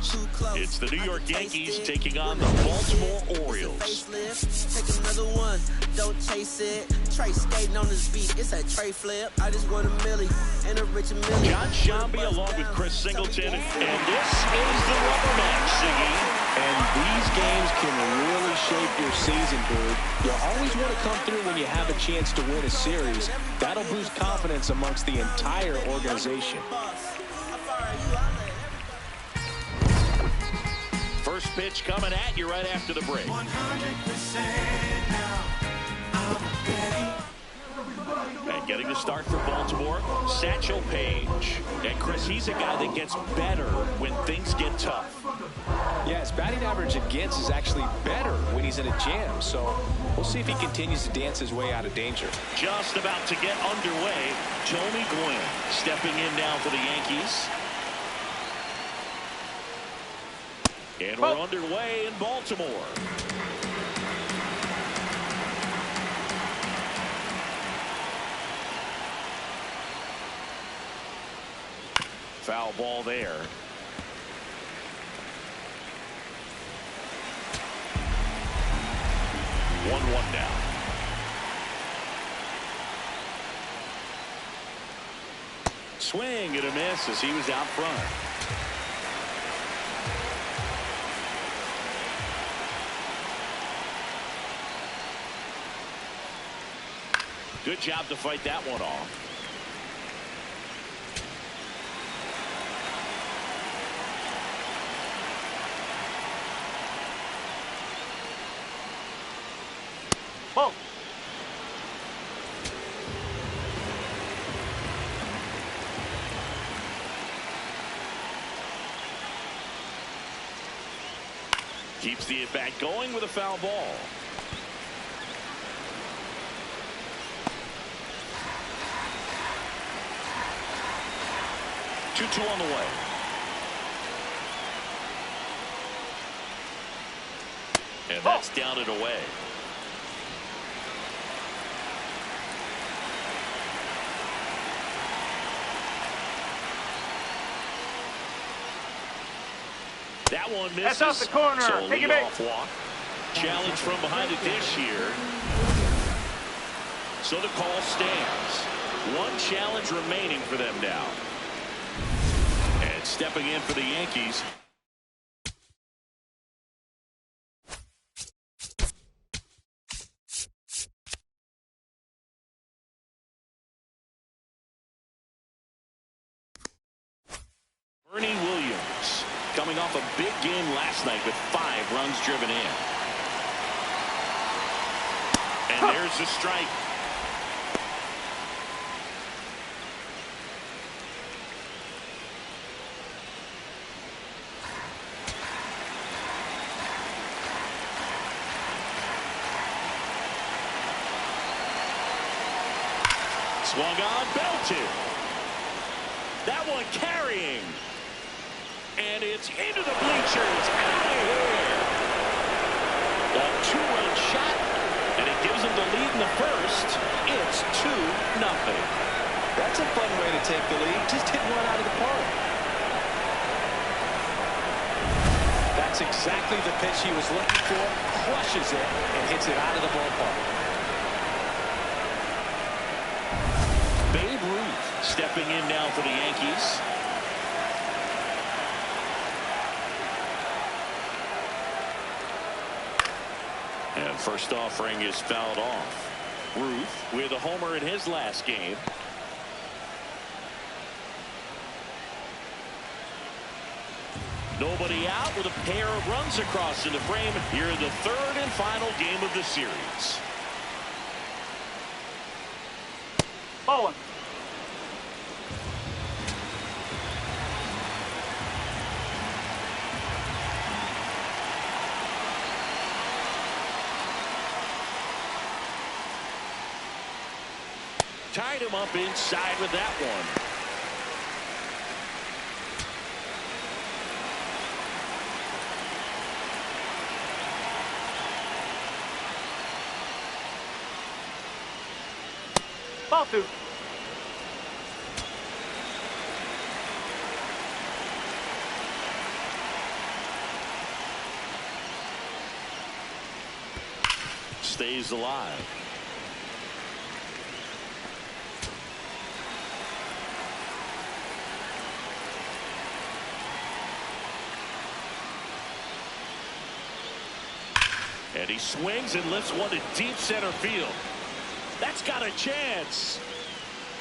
Sox. It's the New York Yankees taking on the Baltimore Orioles. Take another one, don't chase it. Trey skating on this beat, it's a Trey flip. I just want a milli and a rich milli. John Shambi along with Chris Singleton, and this is the rubber match, Siggy. And these games can really shape your season, dude. You always want to come through when you have a chance to win a series. That'll boost confidence amongst the entire organization. First pitch coming at you right after the break. 100% now. And getting the start for Baltimore, Satchel Paige. And Chris, he's a guy that gets better when things get tough. Yeah, his batting average against is actually better when he's in a jam. So we'll see if he continues to dance his way out of danger. Just about to get underway, Tony Gwynn stepping in now for the Yankees. And we're underway in Baltimore. Foul ball there. One now. Swing and a miss as he was out front. Good job to fight that one off. Ball. Keeps the at-bat going with a foul ball. Two on the way. And that's down and away. That one misses. That's off the corner. So Take it off walk. Challenge from behind the dish here. So the call stands. One challenge remaining for them now. And stepping in for the Yankees. Bernie Williams, coming off a big game last night with 5 runs driven in. And there's the strike. Swung on, belted. That one carrying. And it's into the bleachers. Out of here. A 2-run shot. And it gives them the lead in the first. It's 2-0. That's a fun way to take the lead. Just hit one out of the park. That's exactly the pitch he was looking for. Crushes it and hits it out of the ballpark. Babe Ruth stepping in now for the Yankees. And first offering is fouled off. Ruth with a homer in his last game. Nobody out with a pair of runs across in the frame here in the third and final game of the series. Ball. Tied him up inside with that one. Ball 2. stays alive. And he swings and lifts one to deep center field. That's got a chance.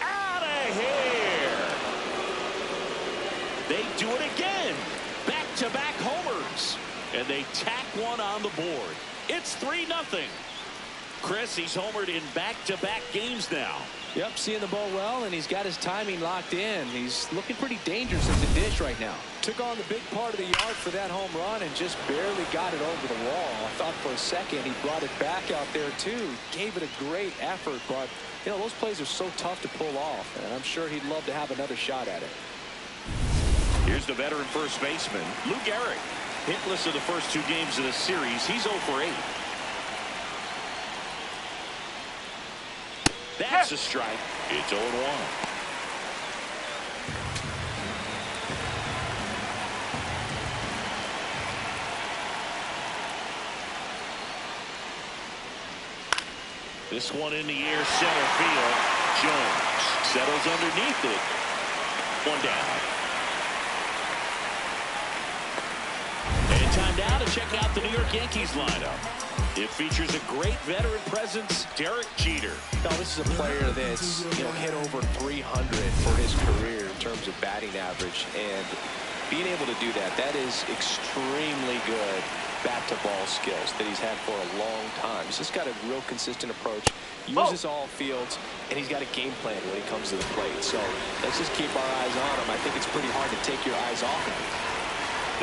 Out of here. They do it again. Back-to-back homers. And they tack one on the board. It's 3-0. Chris, he's homered in back-to-back games now. Yep, seeing the ball well, and he's got his timing locked in. He's looking pretty dangerous as a dish right now. Took on the big part of the yard for that home run and just barely got it over the wall. I thought for a second he brought it back out there too. Gave it a great effort, but you know those plays are so tough to pull off, and I'm sure he'd love to have another shot at it. Here's the veteran first baseman, Lou Gehrig. Hitless in the first 2 games of the series. He's 0 for 8. That's a strike. It's 0-1. This one in the air, center field. Jones settles underneath it. One down. And time now to check out the New York Yankees lineup. It features a great veteran presence, Derek Jeter. Now, this is a player that's hit over 300 for his career in terms of batting average, and being able to do that is extremely good bat-to-ball skills that he's had for a long time. He's just got a real consistent approach, uses all fields, and he's got a game plan when he comes to the plate. So let's just keep our eyes on him. I think it's pretty hard to take your eyes off of him.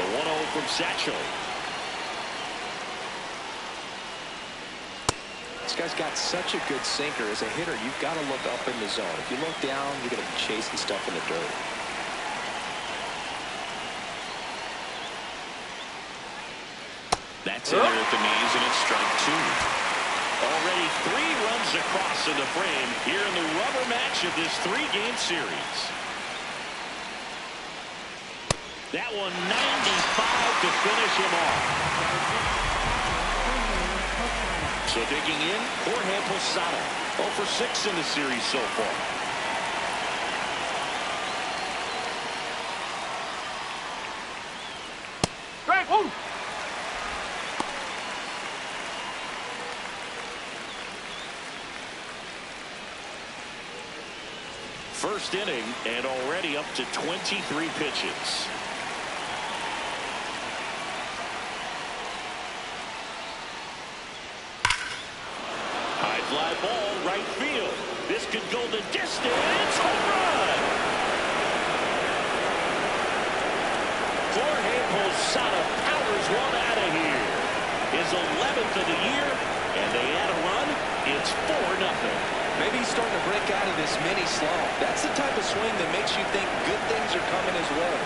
The 1-0 from Satchel. This guy's got such a good sinker. As a hitter, you've got to look up in the zone. If you look down, you're going to be chasing stuff in the dirt. That's in there at the knees, and it's strike 2. Already 3 runs across in the frame here in the rubber match of this 3-game series. That one 95 to finish him off. So digging in, Jorge Posada, 0 for 6 in the series so far. Strike 1. First inning and already up to 23 pitches. High fly ball, right field. This could go the distance. Home run! Jorge Posada powers one out of here. His 11th of the year, and they add a run. It's 4-0. Maybe he's starting to break out of this mini slump. That's the type of swing that makes you think good things are coming his way.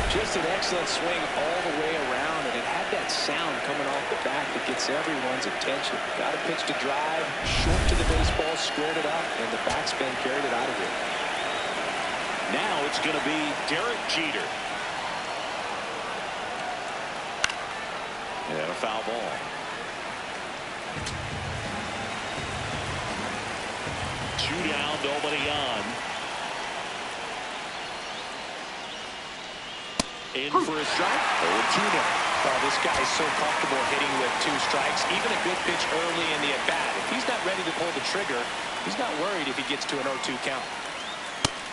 Just an excellent swing all the way around, and it had that sound coming off the bat that gets everyone's attention. Got a pitch to drive, short to the baseball, squared it up, and the backspin carried it out of here. Now it's going to be Derek Jeter. And a foul ball. Two down, nobody on. In for a strike. 0-2 now. Oh, this guy's so comfortable hitting with 2 strikes. Even a good pitch early in the at-bat. If he's not ready to pull the trigger, he's not worried if he gets to an 0-2 count.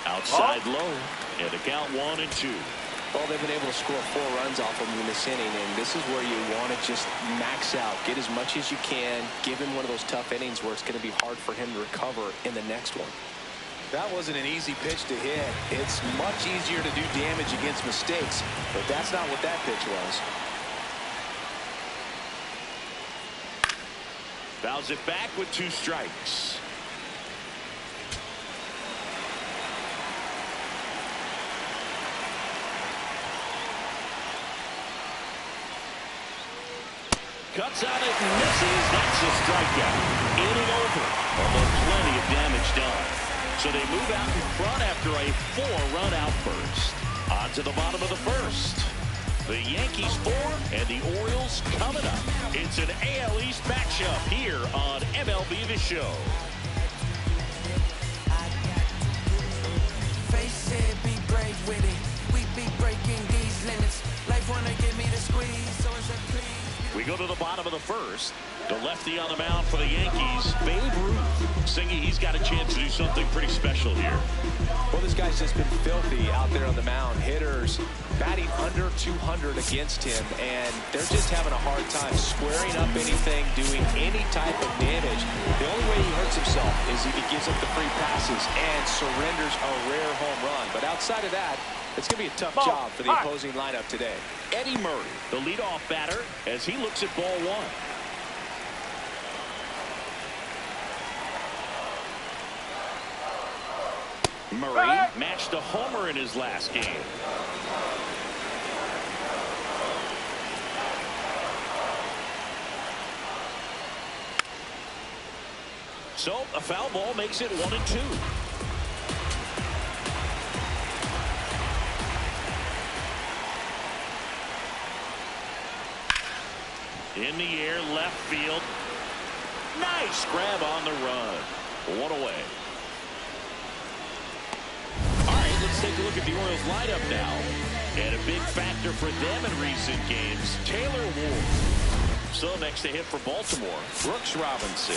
Outside low. And the count 1-2. Well, they've been able to score 4 runs off of him in this inning, and this is where you want to just max out. Get as much as you can. Give him one of those tough innings where it's going to be hard for him to recover in the next one. That wasn't an easy pitch to hit. It's much easier to do damage against mistakes, but that's not what that pitch was. Fouls it back with 2 strikes. Cuts on it and misses. That's a strikeout. Inning over. Although plenty of damage done. So they move out in front after a 4-run outburst. On to the bottom of the first. The Yankees 4 and the Orioles coming up. It's an AL East matchup here on MLB The Show. Face it, be brave with it. We be breaking these limits. Life wanna give me the squeeze, so it's a please. We go to the bottom of the first. The lefty on the mound for the Yankees, Babe Ruth. Singy, he's got a chance to do something pretty special here. Well, this guy's just been filthy out there on the mound. Hitters batting under 200 against him, and they're just having a hard time squaring up anything, doing any type of damage. The only way he hurts himself is if he gives up the free passes and surrenders a rare home run. But outside of that, it's going to be a tough job for the opposing lineup today. Eddie Murray, the leadoff batter, as he looks at ball one. Murray matched a homer in his last game. So a foul ball makes it 1-2. In the air, left field. Nice grab on the run. One away. All right, let's take a look at the Orioles lineup now. And a big factor for them in recent games, Taylor Ward. So next to hit for Baltimore, Brooks Robinson.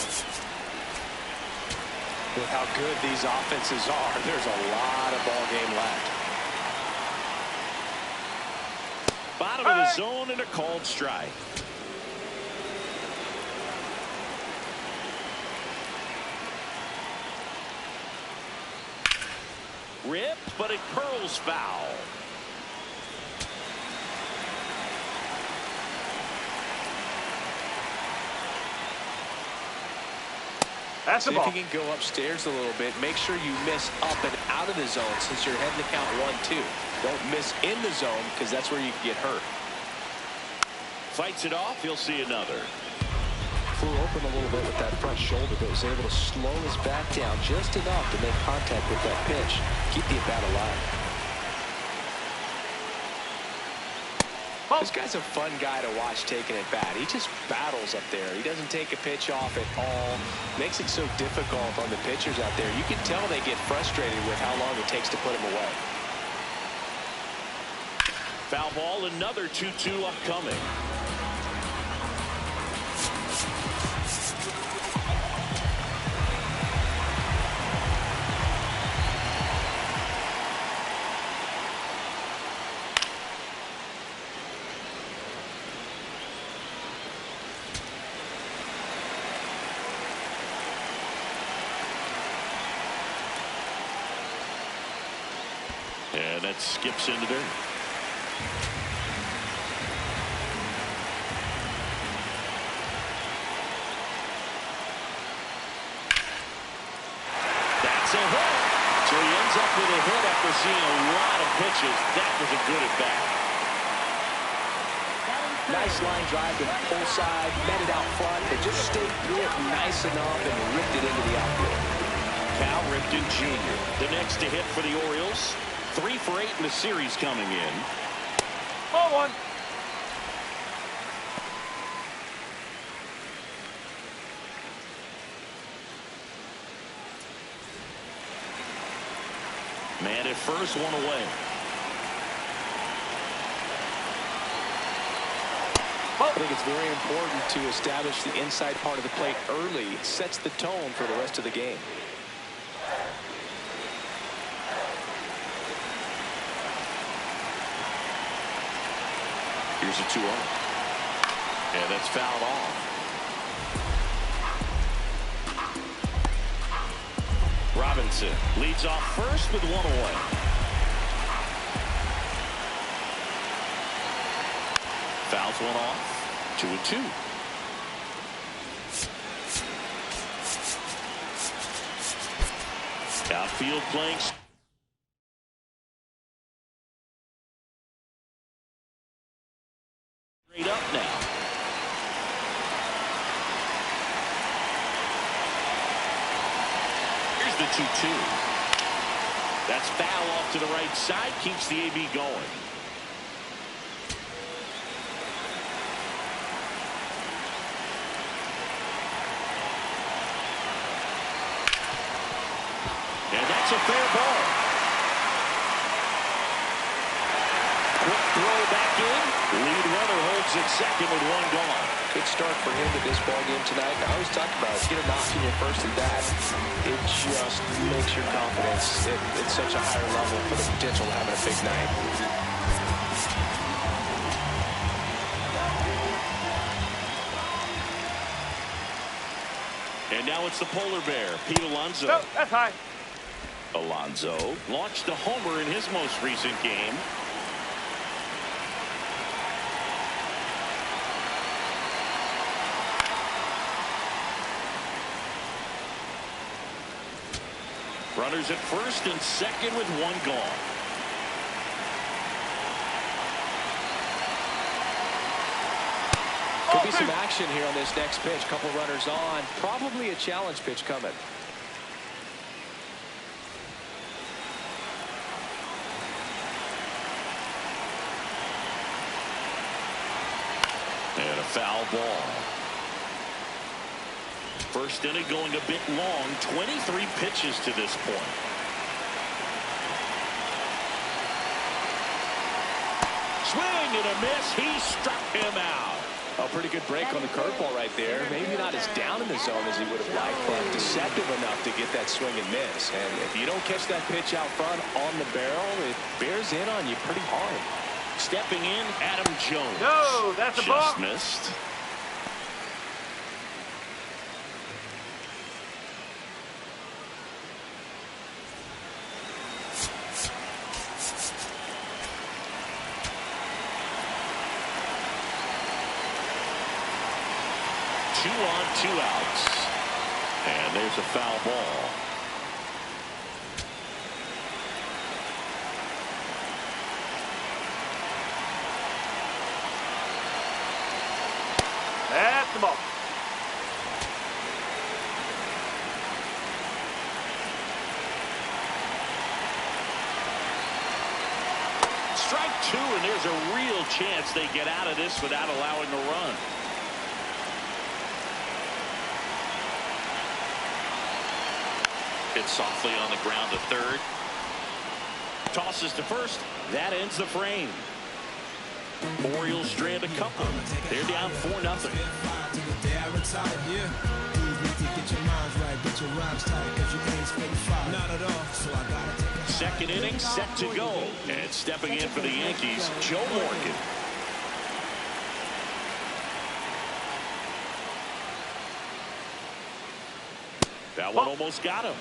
With how good these offenses are, there's a lot of ball game left. Bottom of the zone and a called strike. Ripped, but it curls foul. That's the See ball. if you can go upstairs a little bit. Make sure you miss up and out of the zone since you're heading to count 1-2. Don't miss in the zone because that's where you can get hurt. Fights it off. He'll see another. Flew open a little bit with that front shoulder, but was able to slow his back down just enough to make contact with that pitch. Keep the at-bat alive. This guy's a fun guy to watch taking at bat. He just battles up there. He doesn't take a pitch off at all. Makes it so difficult on the pitchers out there. You can tell they get frustrated with how long it takes to put him away. Foul ball, another 2-2 upcoming. And that skips into dirt. That's a hit. So he ends up with a hit after seeing a lot of pitches. That was a good at bat. Nice line drive to the pull side, met it out front, but just stayed through it nice enough and ripped it into the outfield. Cal Ripken Jr. The next to hit for the Orioles. 3 for 8 in the series coming in. Ball one. Man at first, one away. I think it's very important to establish the inside part of the plate early. It sets the tone for the rest of the game. Here's a 2-0. And that's fouled off. Robinson leads off first with one away. Fouls one off. 2-2. Outfield playing. Straight up now. Here's the 2-2. That's foul off to the right side. Keeps the AB going. a fair ball. Quick throw back in. Lead runner holds at second with one gone. Good start for him to this ball game tonight. And I always talk about it. Get a knock in your first at bat. It just makes your confidence at such a higher level for the potential of having a big night. And now it's the polar bear, Pete Alonso. No, that's high. Alonso launched a homer in his most recent game. Runners at first and second with one gone. Could be some action here on this next pitch. Couple runners on. Probably a challenge pitch coming. And a foul ball. First inning going a bit long. 23 pitches to this point. Swing and a miss. He struck him out. A pretty good break on the curveball right there. Maybe not as down in the zone as he would have liked, but deceptive enough to get that swing and miss. And if you don't catch that pitch out front on the barrel, it bears in on you pretty hard. Stepping in, Adam Jones. No, that's a ball. Just missed. Two on, two outs. And there's a foul ball. That's the ball. Strike two, and there's a real chance they get out of this without allowing a run. Hit softly on the ground to third. Tosses to first. That ends the frame. Orioles strand a couple. They're down 4-0. Second inning set to go. And stepping in for the Yankees, Joe Morgan. That one almost got him.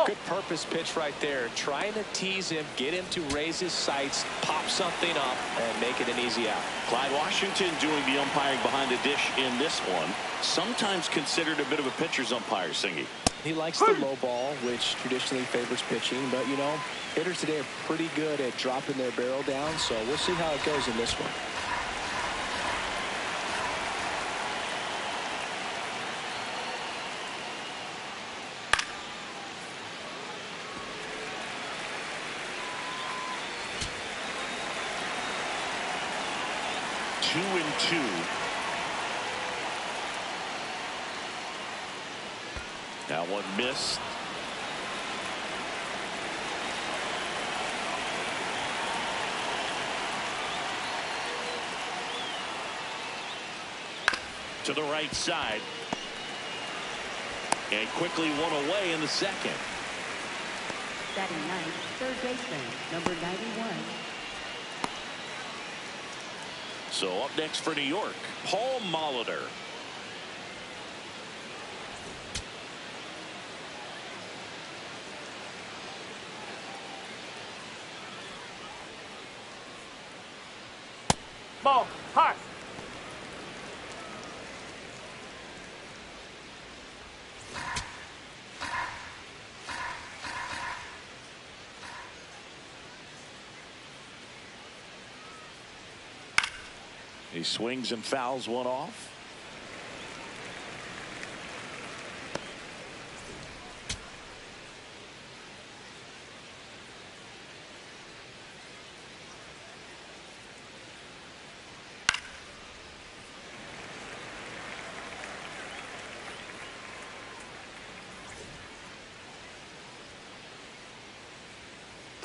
Good purpose pitch right there. Trying to tease him, get him to raise his sights, pop something up, and make it an easy out. Clyde Washington doing the umpiring behind the dish in this one. Sometimes considered a bit of a pitcher's umpire, Singy. He likes the low ball, which traditionally favors pitching. But, you know, hitters today are pretty good at dropping their barrel down. So we'll see how it goes in this one. Two and two. That one missed. To the right side. And quickly one away in the second. Batting ninth, third baseman, number 91. So up next for New York, Paul Molitor. Ball. High. He swings and fouls one off.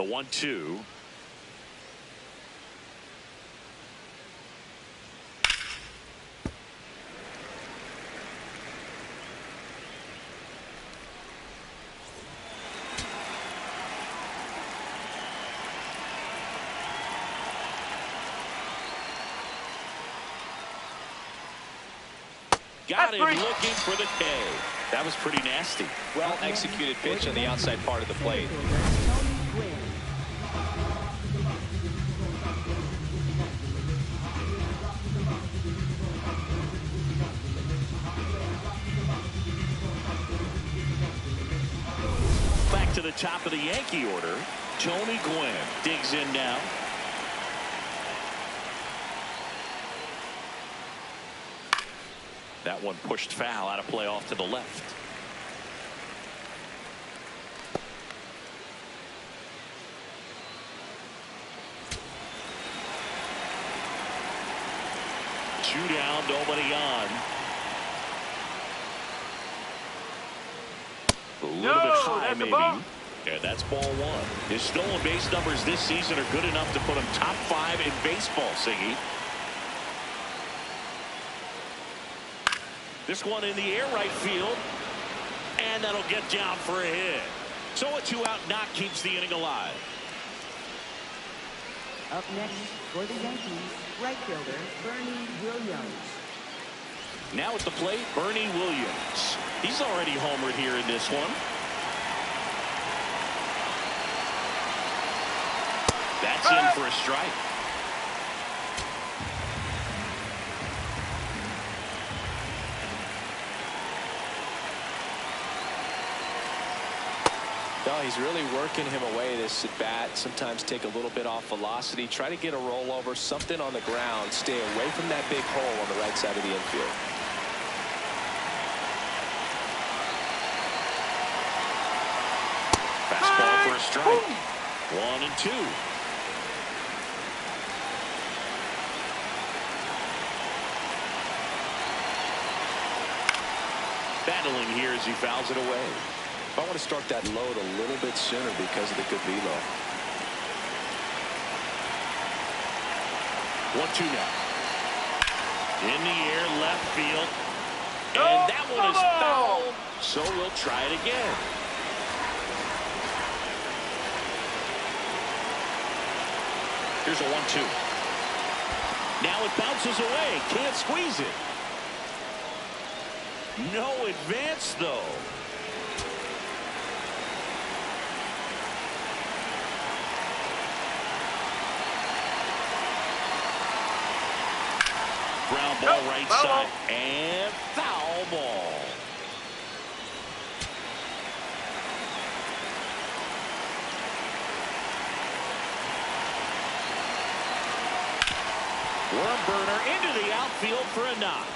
The 1-2. Got him looking for the K. That was pretty nasty. Well executed pitch on the outside part of the plate. Back to the top of the Yankee order. Tony Gwynn digs in now. That one pushed foul, out of play off to the left. Two down, nobody on. A little bit high, maybe. And that's ball one. His stolen base numbers this season are good enough to put him top 5 in baseball, Siggy. This one in the air right field. And that'll get down for a hit. So a 2-out knock keeps the inning alive. Up next for the Yankees, right fielder Bernie Williams. Now at the plate, Bernie Williams. He's already homered here in this one. That's in for a strike. No, he's really working him away this at bat. Sometimes take a little bit off velocity. Try to get a rollover, something on the ground. Stay away from that big hole on the right side of the infield. Fastball for a strike. 1-2. Battling here as he fouls it away. I want to start that load a little bit sooner because of the good velo. 1-2 now. In the air, left field. And that one is foul. So we'll try it again. Here's a 1-2. Now it bounces away. Can't squeeze it. No advance, though. Ground ball right side. And foul ball. Worm burner into the outfield for a knock.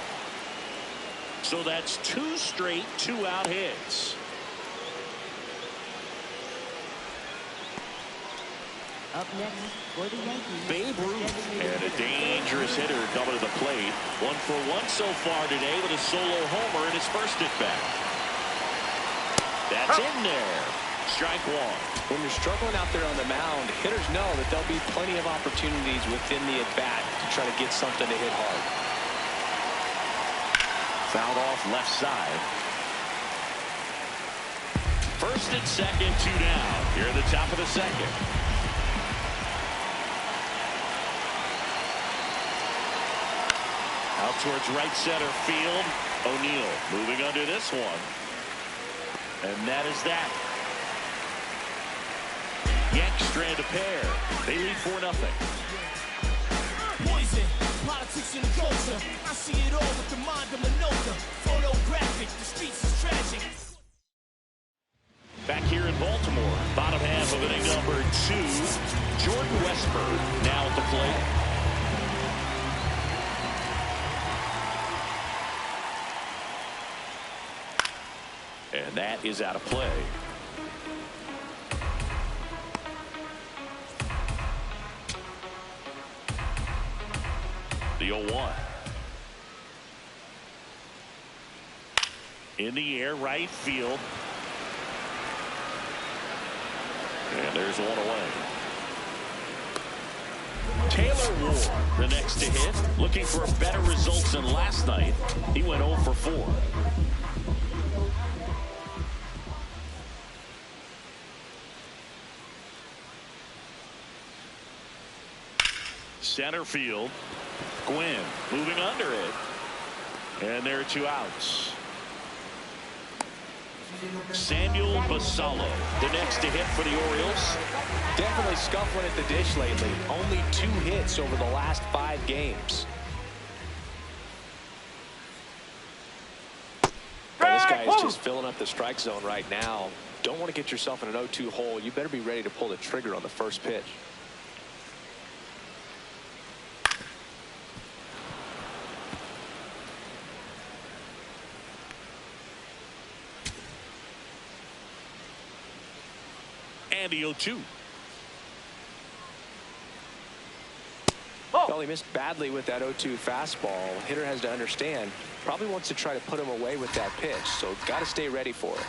So that's 2 straight 2-out hits. Up next for the Yankees, Babe Ruth and a dangerous hitter coming to the plate. 1 for 1 so far today with a solo homer in his first at bat. That's in there. Strike 1. When you're struggling out there on the mound, hitters know that there'll be plenty of opportunities within the at bat to try to get something to hit hard. Fouled off left side. First and second, 2 down. Here at the top of the second. Out towards right center field. O'Neill moving under this one. And that is that. Yanks strand a pair. They lead 4-0. Poison, politics and culture. I see it all with the mind of Minoka. Photographic, the streets is tragic. Back here in Baltimore, bottom half of inning number 2. Jordan Westburg now at the plate. And that is out of play. The 0-1. In the air, right field. And there's one away. Taylor Ward, the next to hit, looking for better results than last night. He went 0 for 4. Center field. Gwynn moving under it. And there are 2 outs. Samuel Basallo, the next to hit for the Orioles. Definitely scuffling at the dish lately. Only 2 hits over the last 5 games. Now, this guy is just filling up the strike zone right now. Don't want to get yourself in an 0-2 hole. You better be ready to pull the trigger on the first pitch. And the 0-2. Well, he missed badly with that 0-2 fastball. Hitter has to understand, probably wants to try to put him away with that pitch, so got to stay ready for it.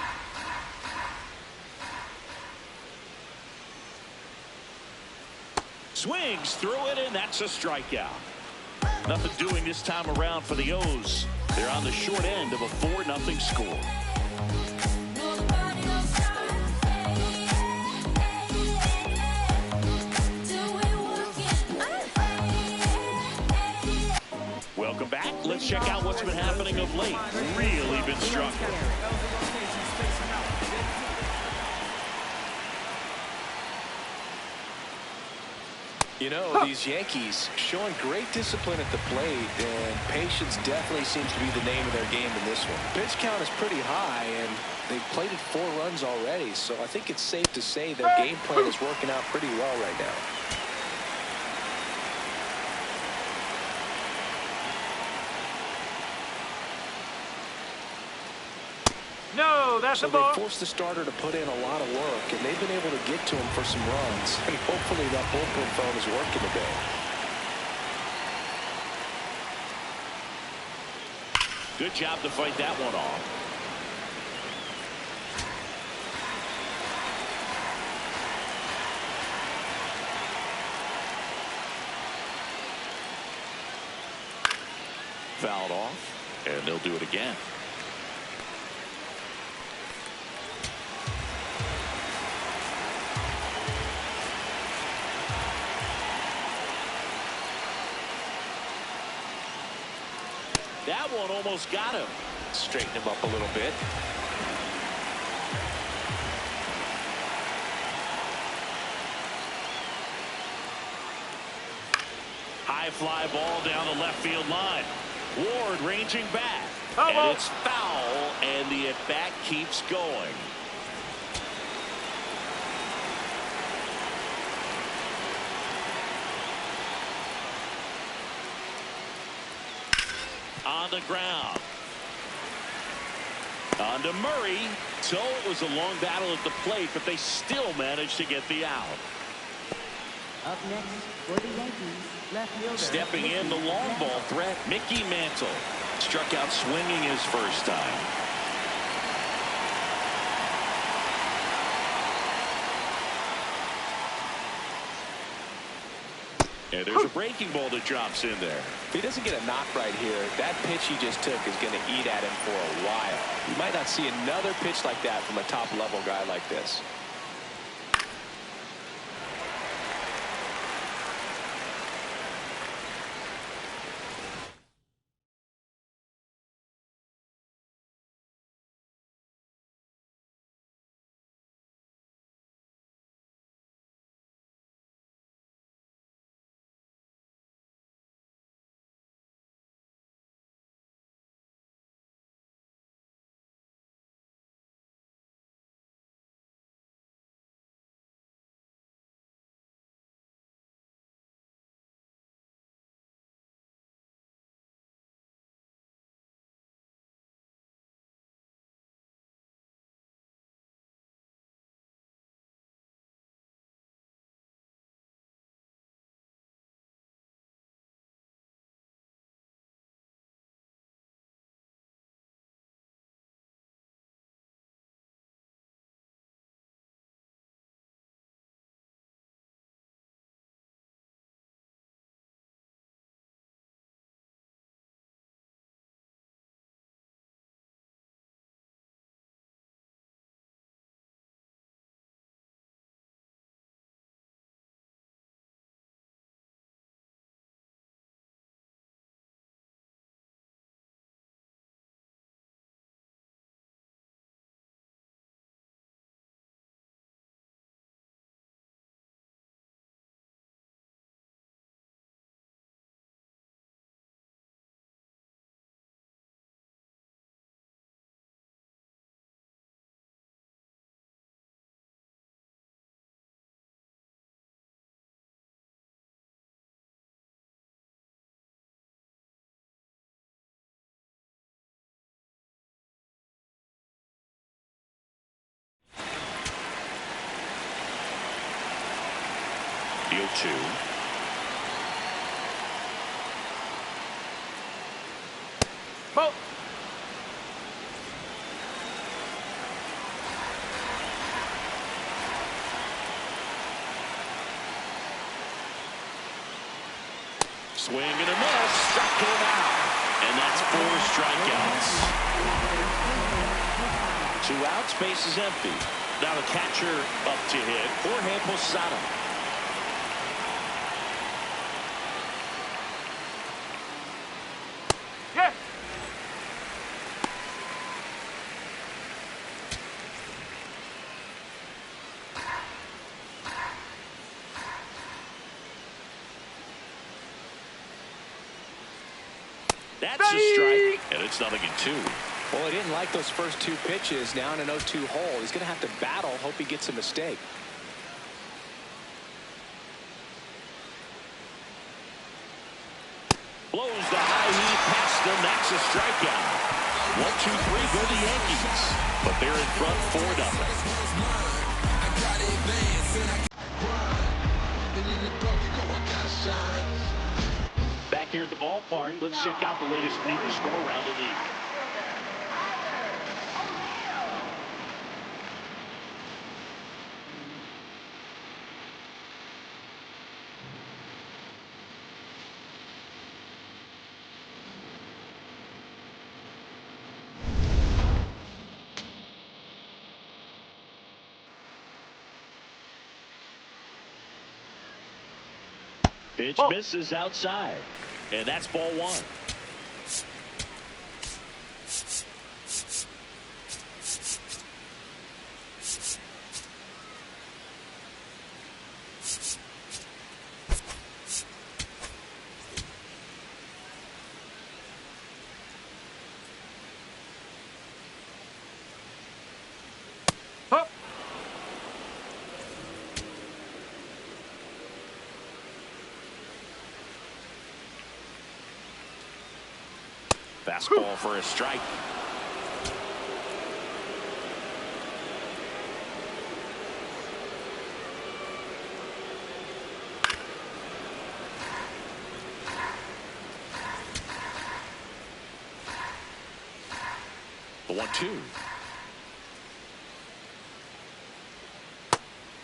Swings through it, and that's a strikeout. Nothing doing this time around for the O's. They're on the short end of a 4-0 score. Welcome back. Let's check out what's been happening of late. Really been struggling. You know, these Yankees showing great discipline at the plate, and patience definitely seems to be the name of their game in this one. Pitch count is pretty high, and they've plated 4 runs already, so I think it's safe to say their game plan is working out pretty well right now. No, that's So a ball. they forced the starter to put in a lot of work, and they've been able to get to him for some runs. And hopefully that bullpen phone is working today. Good job to fight that one off. Fouled off, and they'll do it again. That one almost got him. Straighten him up a little bit. High fly ball down the left field line. Ward ranging back. And it's foul, and the at-bat keeps going. On the ground. On to Murray. So it was a long battle at the plate, but they still managed to get the out. Up next for the Yankees, left fielder. Stepping in the long ball threat, Mickey Mantle. Struck out swinging his first time. And there's a breaking ball that drops in there. If he doesn't get a knock right here, that pitch he just took is going to eat at him for a while. You might not see another pitch like that from a top-level guy like this. The 0-2. Ball. Swing and a miss. Struck him out. And that's 4 strikeouts. 2 outs, base is empty. Now the catcher up to hit, Jorge Posada. Yeah. That's a strike, and it's 0-2. Well, he didn't like those first 2 pitches. Now in an 0-2 hole, he's going to have to battle. Hope he gets a mistake. Blows the high heat past him. That's a strikeout. 1-2-3 go the Yankees, but they're in front 4-0. Back here at the ballpark, let's check out the latest news score around the league. Pitch misses outside, and that's ball 1. Fastball for a strike. The 1-2.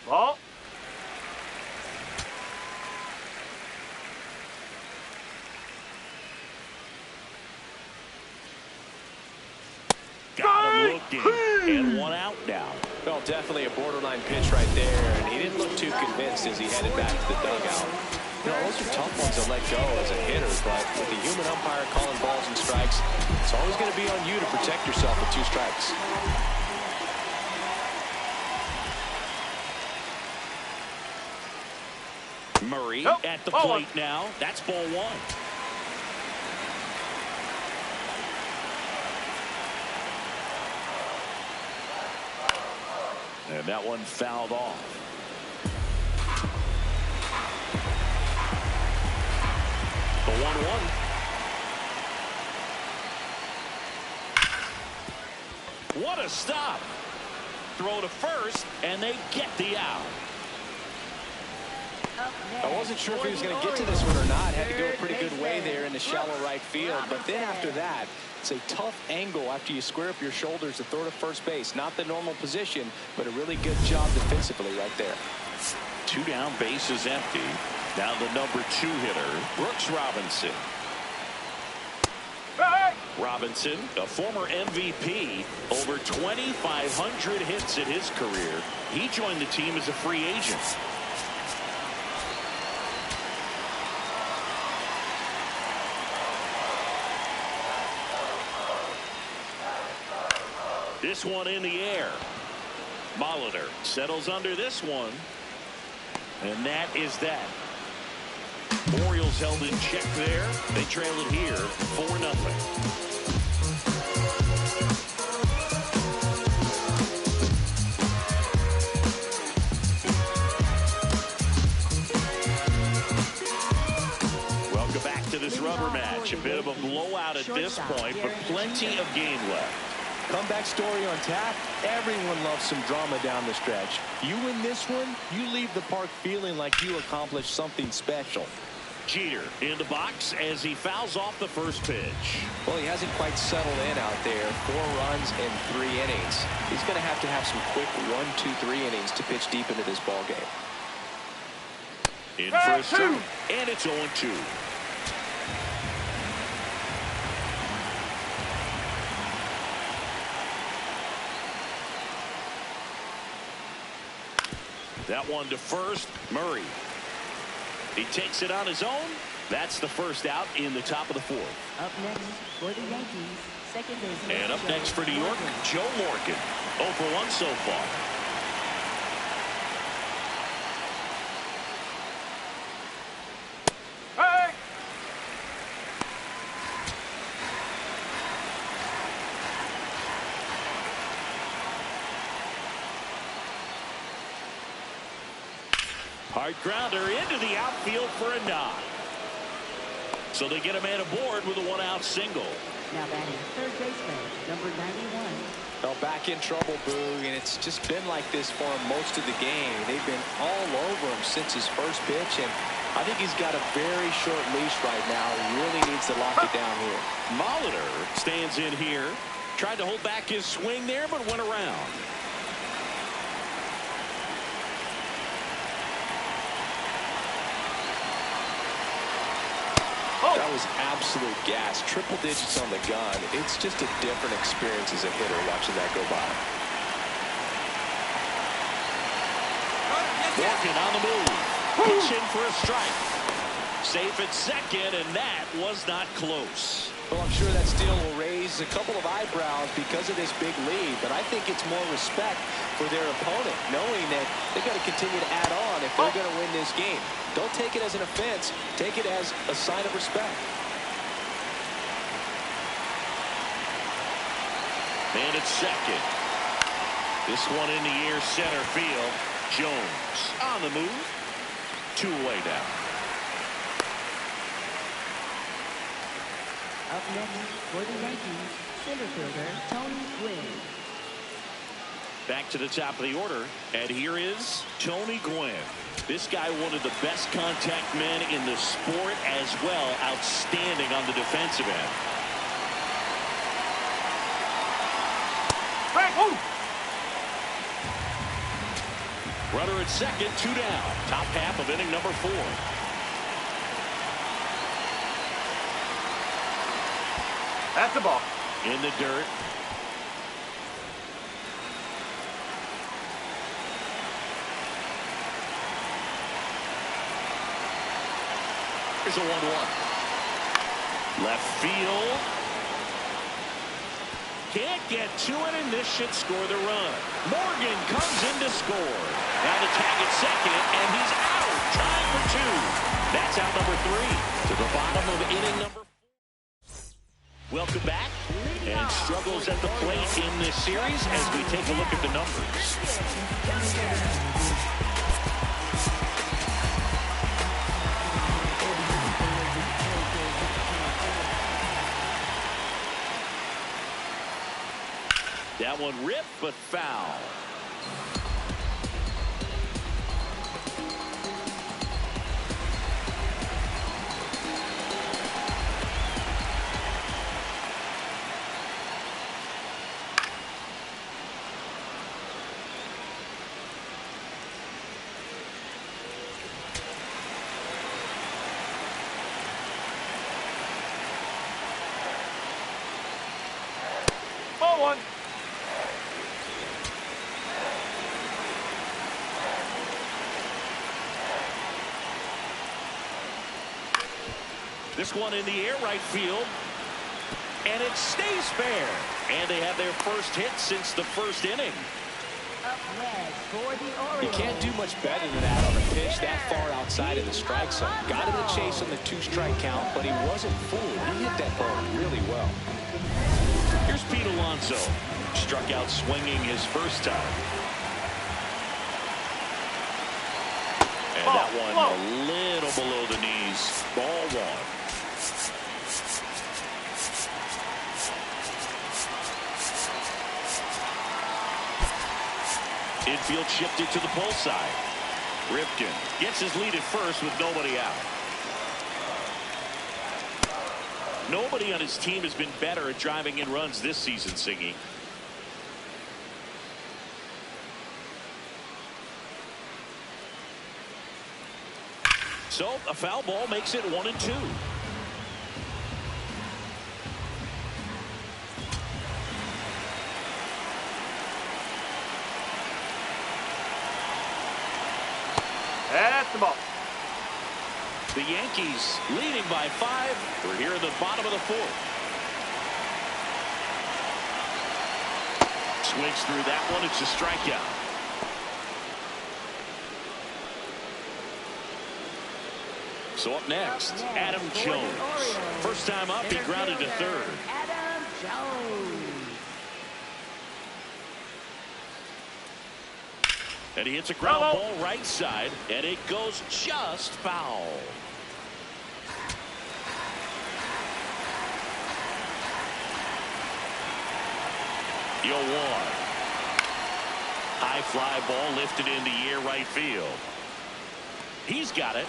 Ball. Got him looking, and 1 out now. Well, definitely a borderline pitch right there, and he didn't look too convinced as he headed back to the dugout. You know, those are tough ones to let go as a hitter, but with the human umpire calling balls and strikes, it's always going to be on you to protect yourself with 2 strikes. Murray at the plate now. That's ball 1. And that one fouled off. The 1-1. What a stop. Throw to first, and they get the out. I wasn't sure if he was going to get to this one or not. Had to go a pretty good way there in the shallow right field. But then after that, it's a tough angle after you square up your shoulders to throw to first base. Not the normal position, but a really good job defensively right there. 2 down, base is empty. Now the number 2 hitter, Brooks Robinson. Robinson, a former MVP, over 2,500 hits in his career. He joined the team as a free agent. This one in the air. Molitor settles under this one. And that is that. Orioles held in check there. They trail it here 4-0. Welcome back to this rubber match. A bit of a blowout at this point, but plenty of game left. Comeback story on tap. Everyone loves some drama down the stretch. You win this one, you leave the park feeling like you accomplished something special. Jeter in the box as he fouls off the first pitch. Well, he hasn't quite settled in out there. 4 runs in 3 innings. He's going to have some quick 1, 2, 3 innings to pitch deep into this ball game. In for a strike, and it's 0-2. That one to first, Murray. He takes it on his own. That's the first out in the top of the 4th. Up next for the Yankees, second baseman. And up next for New York, Joe Morgan. 0 for 1 so far. Hey! Hard grounder into the outfield for a knock. So they get a man aboard with a 1-out single. Now batting third baseman, number 91. Well, back in trouble, Boog, and it's just been like this for him most of the game. They've been all over him since his first pitch, and I think he's got a very short leash right now. He really needs to lock it down here. Molitor stands in here. Tried to hold back his swing there, but went around. That was absolute gas. Triple digits on the gun. It's just a different experience as a hitter watching that go by. Morgan on the move. Pitching for a strike. Safe at second, and that was not close. Well, I'm sure that steal will raise a couple of eyebrows because of this big lead, but I think it's more respect for their opponent, knowing that they've got to continue to add on if they're going to win this game. Don't take it as an offense. Take it as a sign of respect. And it's second. This one in the air, center field. Jones on the move. 2 away now. Up next for the Yankees, center fielder Tony Gwynn. Back to the top of the order, and here is Tony Gwynn. This guy, one of the best contact men in the sport as well. Outstanding on the defensive end. Runner at second, 2 down. Top half of inning number 4. That's the ball. In the dirt. Here's a 1-1. Left field. Can't get to it, and this should score the run. Morgan comes in to score. Now the tag at second, and he's out. Trying for 2. That's out number 3. To the bottom of inning number 4. Welcome back. And struggles at the plate in this series as we take a look at the numbers. That one ripped, but foul. Ball 1. This one in the air, right field. And it stays fair. And they have their first hit since the first inning. Up next for the Orioles. You can't do much better than that on a pitch that far outside of the strike zone. Got him to chase on the 2-strike count, but he wasn't fooled. He hit that ball really well. Here's Pete Alonso. Struck out swinging his first time. And that one a little below the knees. Ball 1. Infield shifted to the pull side. Ripken gets his lead at first with nobody out. Nobody on his team has been better at driving in runs this season, Singy. So a foul ball makes it 1-2. That's the ball. The Yankees leading by 5. We're here in the bottom of the 4th. Swings through that one. It's a strikeout. So up next, Adam Jones. First time up, he grounded to third. Adam Jones. And he hits a ground ball right side, and it goes just foul. Yo, one. High fly ball lifted in the air right field. He's got it.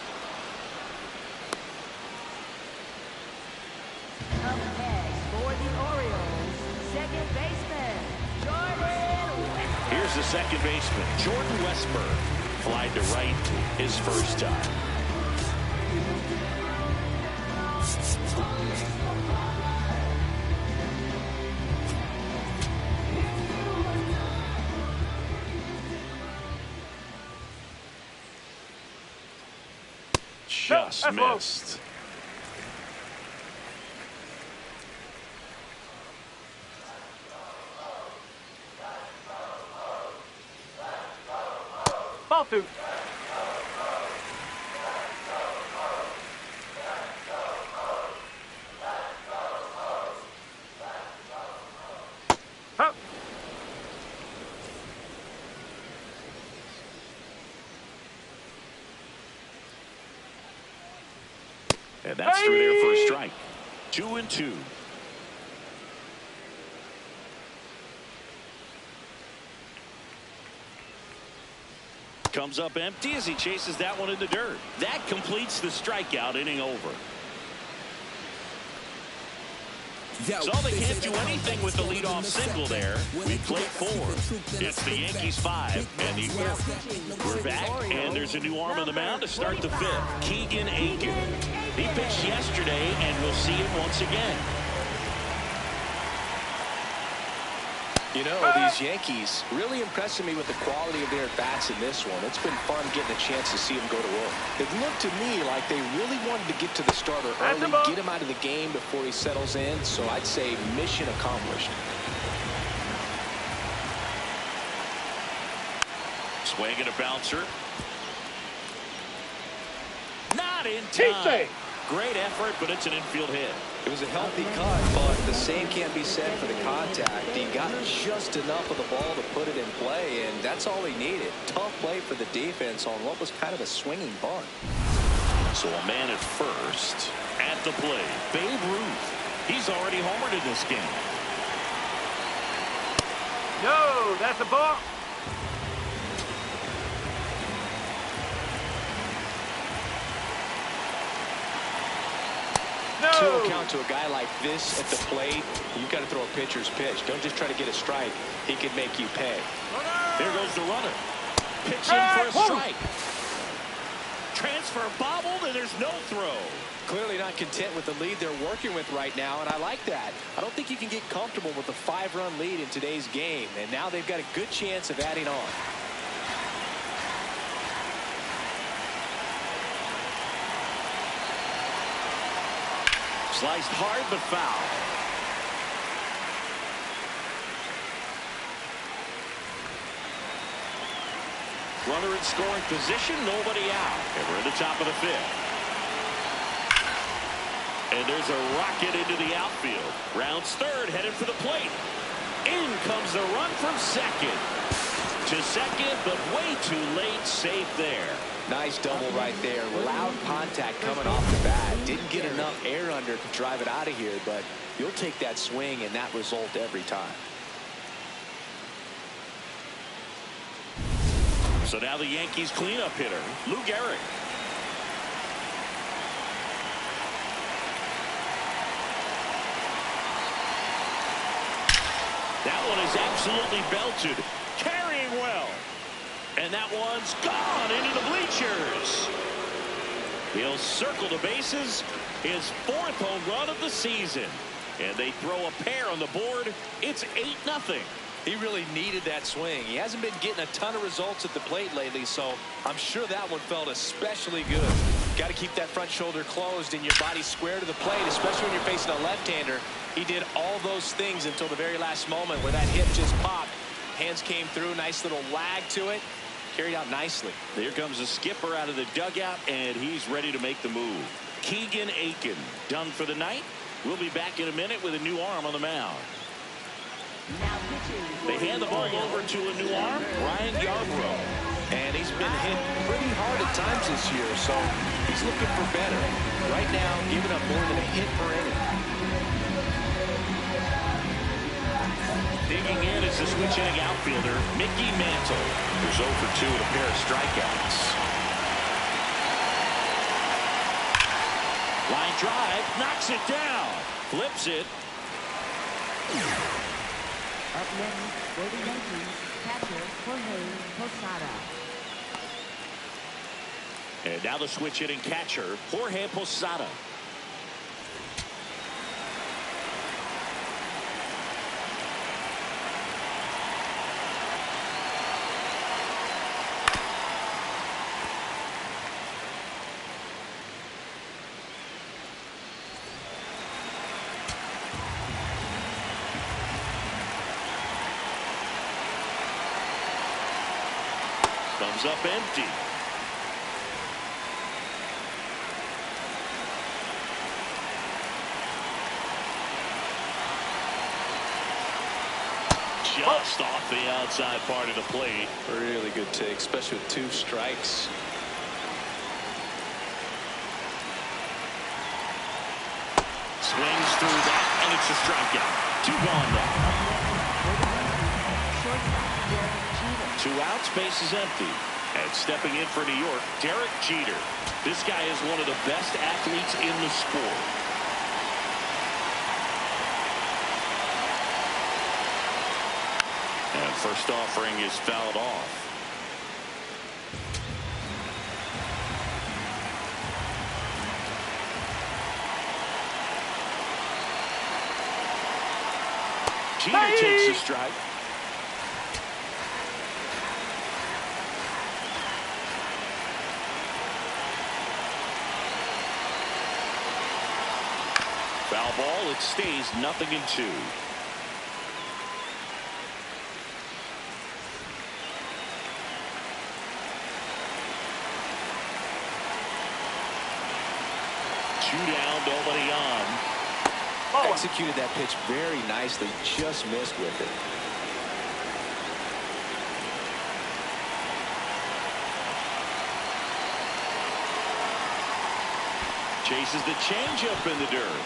Up next for the Orioles, second baseman, Jordan Westburg. Here's the second baseman, Jordan Westburg. Flied to right his first time. Just missed. Ball 2. Huh. And that's through there for a strike. 2-2. Comes up empty as he chases that one in the dirt. That completes the strikeout, inning over. So they can't do anything with the leadoff single there. We played 4. It's the Yankees 5 and the Orioles. We're back, and there's a new arm on the mound to start the 5th. Keegan Akin. He pitched yesterday, and we'll see him once again. You know, these Yankees really impressing me with the quality of their bats in this one. It's been fun getting a chance to see them go to work. It looked to me like they really wanted to get to the starter early, get him out of the game before he settles in. So I'd say mission accomplished. Swing and a bouncer. Not in time. Great effort, but it's an infield hit. It was a healthy cut, but the same can't be said for the contact. He got just enough of the ball to put it in play, and that's all he needed. Tough play for the defense on what was kind of a swinging bunt. So a man at first. At the plate, Babe Ruth. He's already homered in this game. No, that's a ball. To account to a guy like this at the plate, you've got to throw a pitcher's pitch. Don't just try to get a strike. He can make you pay. There goes the runner. Pitch in for a strike. Transfer bobbled, and there's no throw. Clearly not content with the lead they're working with right now, and I like that. I don't think you can get comfortable with a 5-run lead in today's game, and now they've got a good chance of adding on. Sliced hard, but foul. Runner in scoring position, nobody out. And we're at the top of the 5th. And there's a rocket into the outfield. Rounds third, headed for the plate. In comes the run from second. To second, but way too late. Safe there. Nice double right there. Loud contact coming off the bat. Didn't get enough air under to drive it out of here, but you'll take that swing and that result every time. So now the Yankees cleanup hitter, Lou Gehrig. That one is absolutely belted. Carrying well. And that one's gone into the bleachers. He'll circle the bases. His 4th home run of the season. And they throw a pair on the board. It's 8-0. He really needed that swing. He hasn't been getting a ton of results at the plate lately, so I'm sure that one felt especially good. Got to keep that front shoulder closed and your body square to the plate, especially when you're facing a left-hander. He did all those things until the very last moment where that hip just popped. Hands came through, nice little lag to it. Carried out nicely. Here comes the skipper out of the dugout, and he's ready to make the move. Keegan Aiken done for the night. We'll be back in a minute with a new arm on the mound. They hand the ball over to a new arm, Ryan Yarbrough. And he's been hit pretty hard at times this year, so he's looking for better. Right now, giving up more than a hit per inning. Digging in is the switch hitting outfielder, Mickey Mantle, who's 0 for 2 with a pair of strikeouts. Line drive, knocks it down, flips it. Up next for the Yankees, catcher Jorge Posada. And now the switch hitting catcher, Jorge Posada. Comes up empty. Just off the outside part of the plate. Really good take, especially with 2 strikes. Swings through that, and it's a strikeout. 2 gone now. 2 outs, base is empty. And stepping in for New York, Derek Jeter. This guy is one of the best athletes in the sport. And first offering is fouled off. Jeter takes a strike. Foul ball, it stays 0-2. Two down, nobody on. Executed that pitch very nicely, just missed with it. Chases the changeup in the dirt.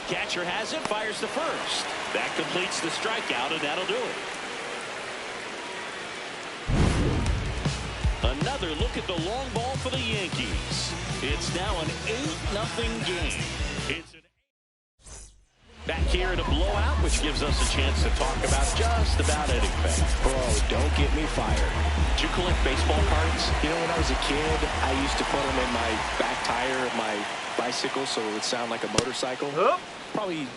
Catcher has it, fires to first. That completes the strikeout, and that'll do it. Another look at the long ball for the Yankees. It's now an 8-0 game. Back here in a blowout, which gives us a chance to talk about just about anything. Bro, don't get me fired. Did you collect baseball cards? You know, when I was a kid, I used to put them in my back tire of my bicycle so it would sound like a motorcycle. Probably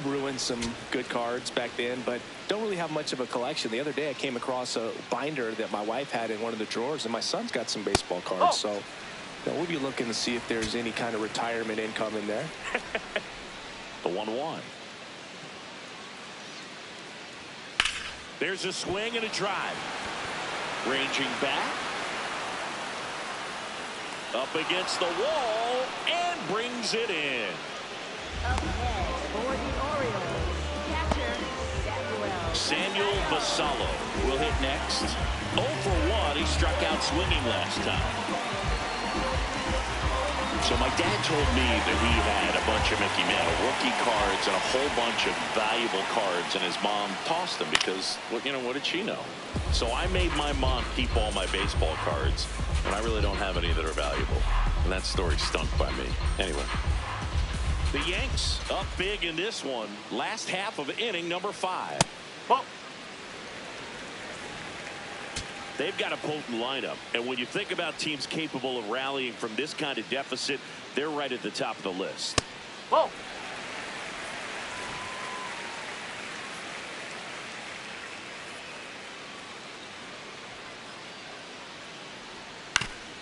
ruined some good cards back then, but don't really have much of a collection. The other day I came across a binder that my wife had in one of the drawers, and my son's got some baseball cards. So we'll be looking to see if there's any kind of retirement income in there. The 1-1. There's a swing and a drive. Ranging back. Up against the wall and brings it in. Up next for the Orioles, catcher Samuel Basallo will hit next. 0 for 1. He struck out swinging last time. So my dad told me that he had a bunch of Mickey Mantle rookie cards and a whole bunch of valuable cards, and his mom tossed them because, well, you know, what did she know? So I made my mom keep all my baseball cards, and I really don't have any that are valuable. And that story stunk by me. Anyway. The Yanks up big in this one. Last half of inning number 5. Ball. They've got a potent lineup, and when you think about teams capable of rallying from this kind of deficit, they're right at the top of the list. Ball.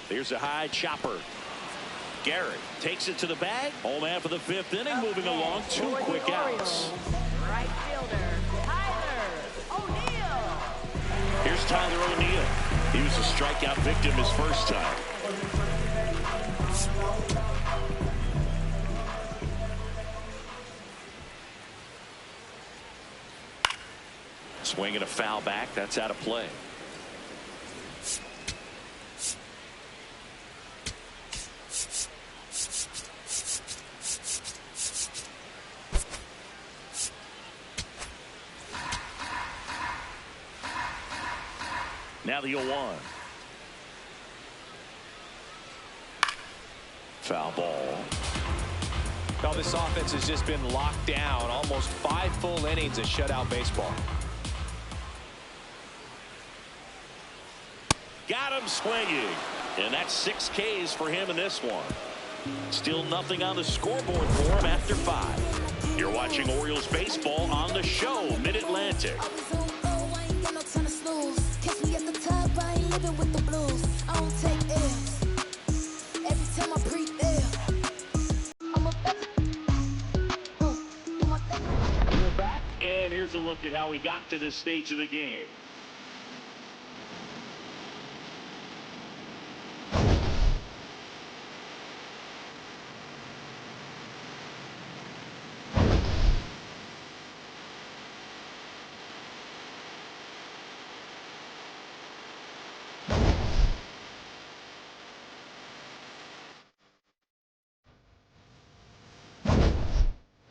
Here's a high chopper. Garrett takes it to the bag. Home half of the 5th inning, moving along. 2 quick outs. Right fielder, Tyler O'Neill. Here's Tyler O'Neill. He was a strikeout victim his first time. Swinging a foul back. That's out of play. Now the 0-1. Foul ball. Well, this offense has just been locked down. Almost 5 full innings of shutout baseball. Got him swinging. And that's 6 Ks for him in this one. Still nothing on the scoreboard for him after 5. You're watching Orioles baseball on the show, Mid-Atlantic. And here's a look at how we got to this stage of the game.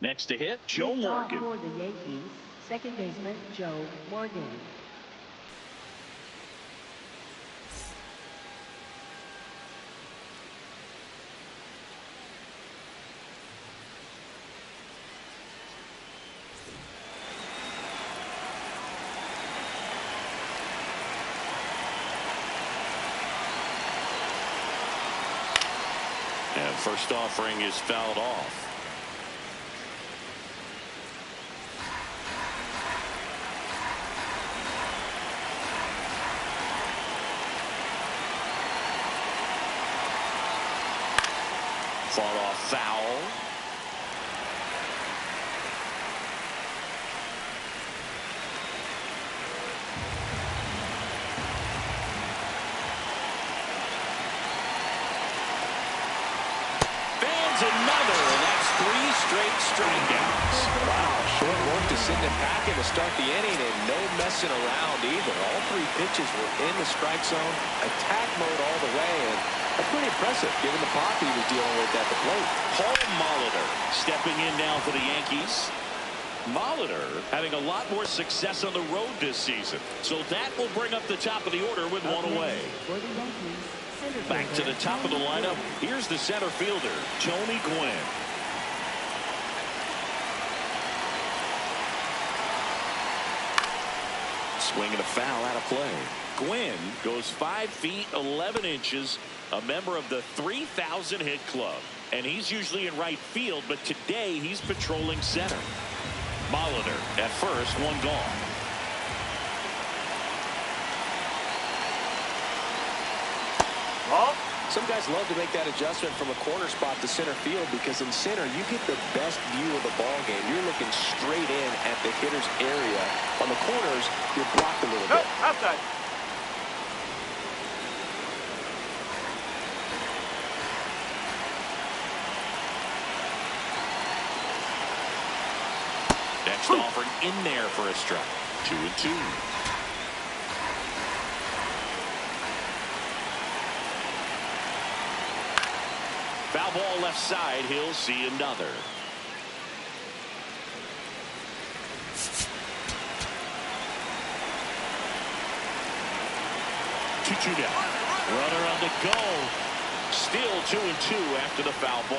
Next to hit, Joe Morgan. For the Yankees, second baseman Joe Morgan. And first offering is fouled off. Fought off foul. Fans another, and that's 3 straight strikeouts. Wow, short work to send him packing to start the inning, and no messing around either. All 3 pitches were in the strike zone, attack mode all the way, and that's pretty impressive given the pop he was dealing with at the plate. Paul Molitor stepping in now for the Yankees. Molitor having a lot more success on the road this season, so that will bring up the top of the order with 1 away. For the Yankees, center Back to fielder, the top of the lineup. Here's the center fielder, Tony Gwynn. Swinging a foul out of play. Gwynn goes 5 feet 11 inches, a member of the 3,000 hit club, and he's usually in right field, but today he's patrolling center. Molitor at first, 1 gone. Ball. Some guys love to make that adjustment from a corner spot to center field because in center you get the best view of the ball game. You're looking straight in at the hitter's area. On the corners, you're blocked a little bit. Outside. Next offering in there for a strike. 2-2. Foul ball left side. He'll see another. 2-2 now. Runner on the go. Still 2-2 after the foul ball.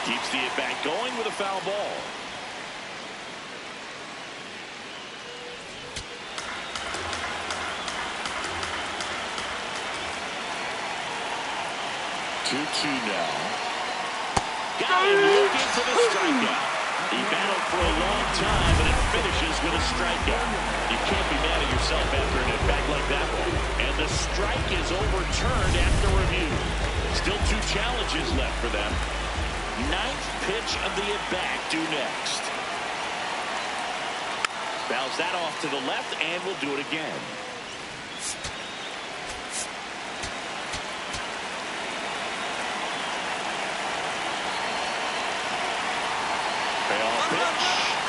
Keeps the at-bat going with a foul ball. Two now. Got him looking for the strikeout. He battled for a long time, and it finishes with a strikeout. You can't be mad at yourself after an at-bat like that one. And the strike is overturned after review. Still 2 challenges left for them. 9th pitch of the at-bat due next. Fouls that off to the left, and will do it again. Payoff pitch.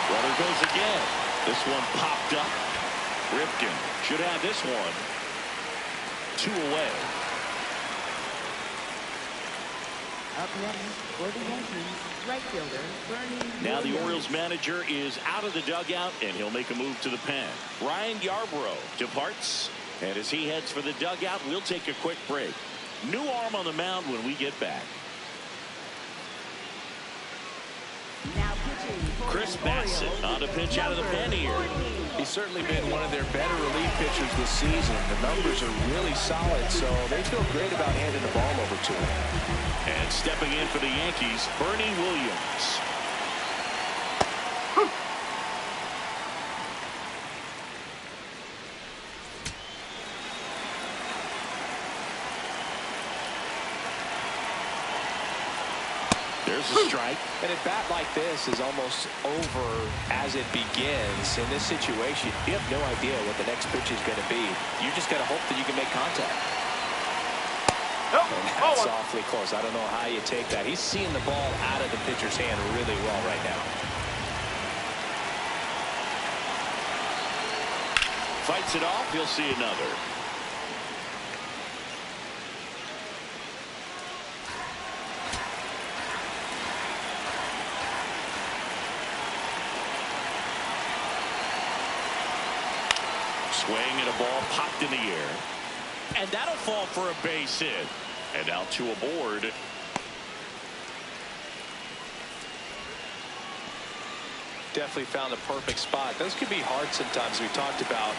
Runner goes again. This one popped up. Ripken should have this one. 2 away. Up next for the Yankees, right fielder Bernie. Now the Orioles manager is out of the dugout, and he'll make a move to the pen. Ryan Yarbrough departs, and as he heads for the dugout, we'll take a quick break. New arm on the mound when we get back. Now pitching for Chris the Bassett Orioles, on the pitch out of the pen here. He's certainly been one of their better relief pitchers this season. The numbers are really solid, so they feel great about handing the ball over to him. And stepping in for the Yankees, Bernie Williams. There's a strike. And a bat like this is almost over as it begins. In this situation, you have no idea what the next pitch is going to be. You just got to hope that you can make contact. And that's awfully close. I don't know how you take that. He's seeing the ball out of the pitcher's hand really well right now. Fights it off. He'll see another. Swing and a ball popped in the air. And that'll fall for a base hit. And now 2 aboard. Definitely found the perfect spot. Those could be hard sometimes. We talked about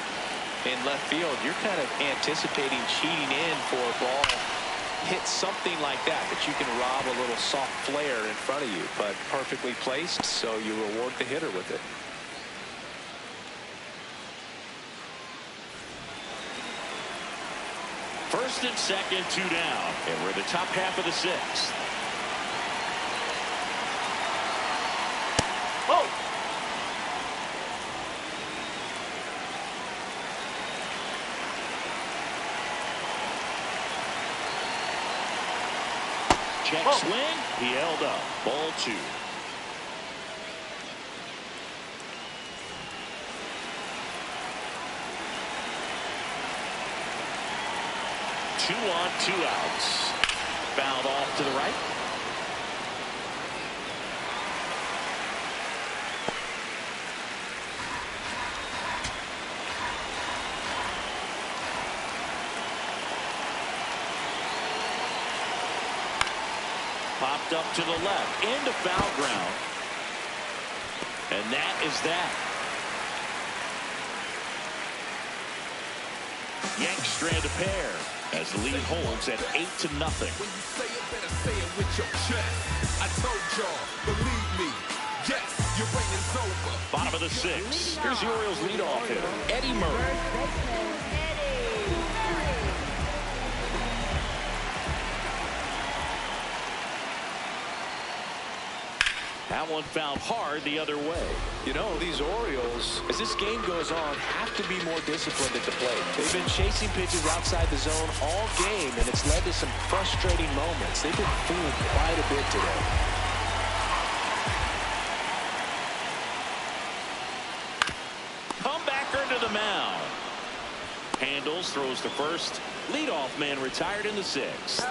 in left field. You're kind of anticipating cheating in for a ball. Hit something like that you can rob a little soft flare in front of you. But perfectly placed, so you reward the hitter with it. First and second, 2 down. And we're in the top half of the 6th. Whoa! Check swing. He held up. Ball 2. Two on, 2 outs. Fouled off to the right. Popped up to the left into foul ground. And that is that. Yanks strand a pair as the lead holds at 8-0. When you say it, better say it with your chest. I told y'all, believe me. Yes, your reign is over. Bottom of the 6th. Here's the Orioles leadoff hitter, Eddie Murray. First baseman, Eddie Murray. That one fouled hard the other way. You know, these Orioles, as this game goes on, have to be more disciplined at the plate. They've been chasing pitches outside the zone all game, and it's led to some frustrating moments. They've been fooled quite a bit today. Handles, throws to first. Leadoff man retired in the sixth.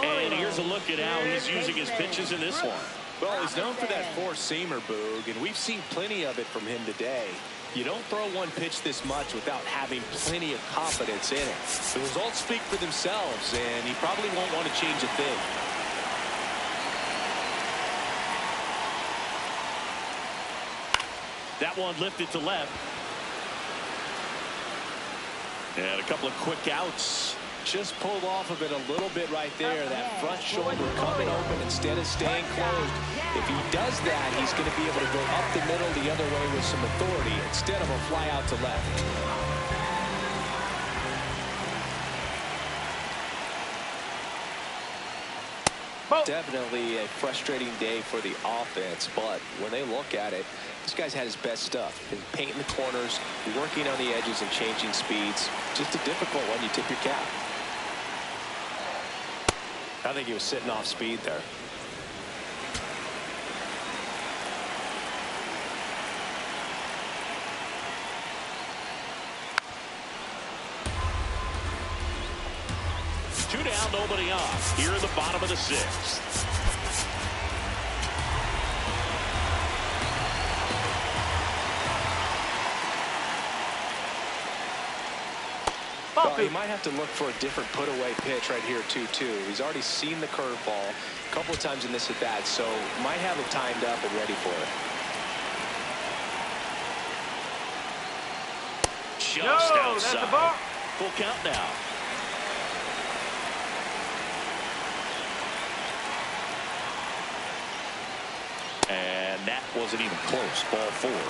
And here's a look at how he's using his pitches in this one. Well, he's known for that four-seamer, Boog, and we've seen plenty of it from him today. You don't throw one pitch this much without having plenty of confidence in it. The results speak for themselves, and he probably won't want to change a thing. That one lifted to left. And a couple of quick outs. Just pulled off of it a little bit right there. That front shoulder coming open instead of staying closed. If he does that, he's going to be able to go up the middle the other way with some authority instead of a fly out to left. Definitely a frustrating day for the offense, but when they look at it, this guy's had his best stuff. Been painting the corners, working on the edges and changing speeds. Just a difficult one. You tip your cap. I think he was sitting off speed there. Two down, nobody on. Here in the bottom of the sixth. Well, he might have to look for a different put-away pitch right here, 2-2. He's already seen the curveball a couple of times in this at-bat, so might have it timed up and ready for it. Just outside. That's the ball. Full count now. And that wasn't even close. Ball four.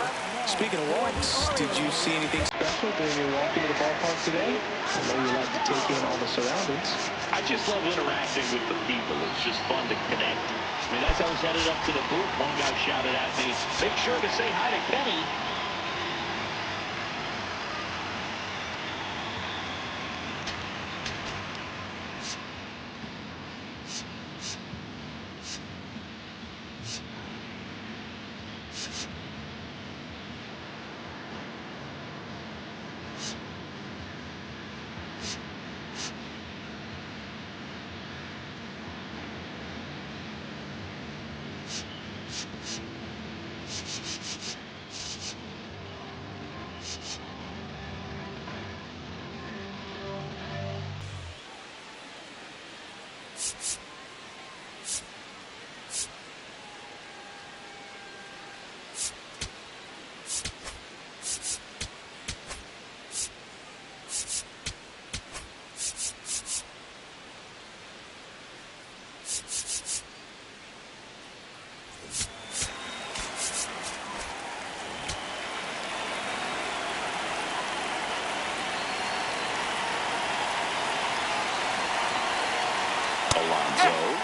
Speaking of walks, did you see anything special during your walk into the ballpark today? I know you like to take in all the surroundings. I just love interacting with the people. It's just fun to connect. I mean, as I was headed up to the booth, one guy shouted at me, "Make sure to say hi to Kenny."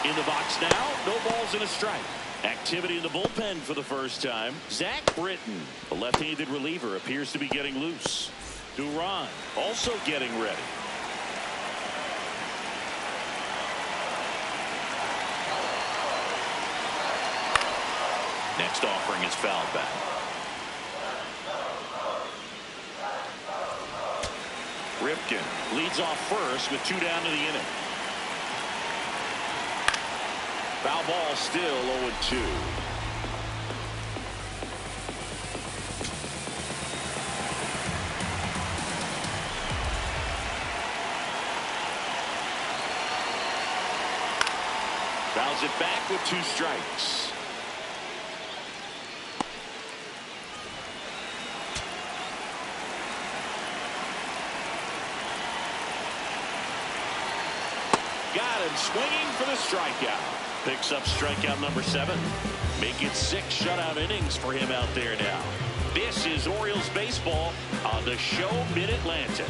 In the box now, no balls and a strike. Activity in the bullpen for the first time. Zach Britton, the left-handed reliever, appears to be getting loose. Duran also getting ready. Next offering is fouled back. Ripken leads off first with 2 down to the inning. Foul ball, still 0-2. Fouls it back with 2 strikes. Got him swinging for the strikeout. Picks up strikeout number 7. Make it 6 shutout innings for him out there now. This is Orioles baseball on the show Mid-Atlantic.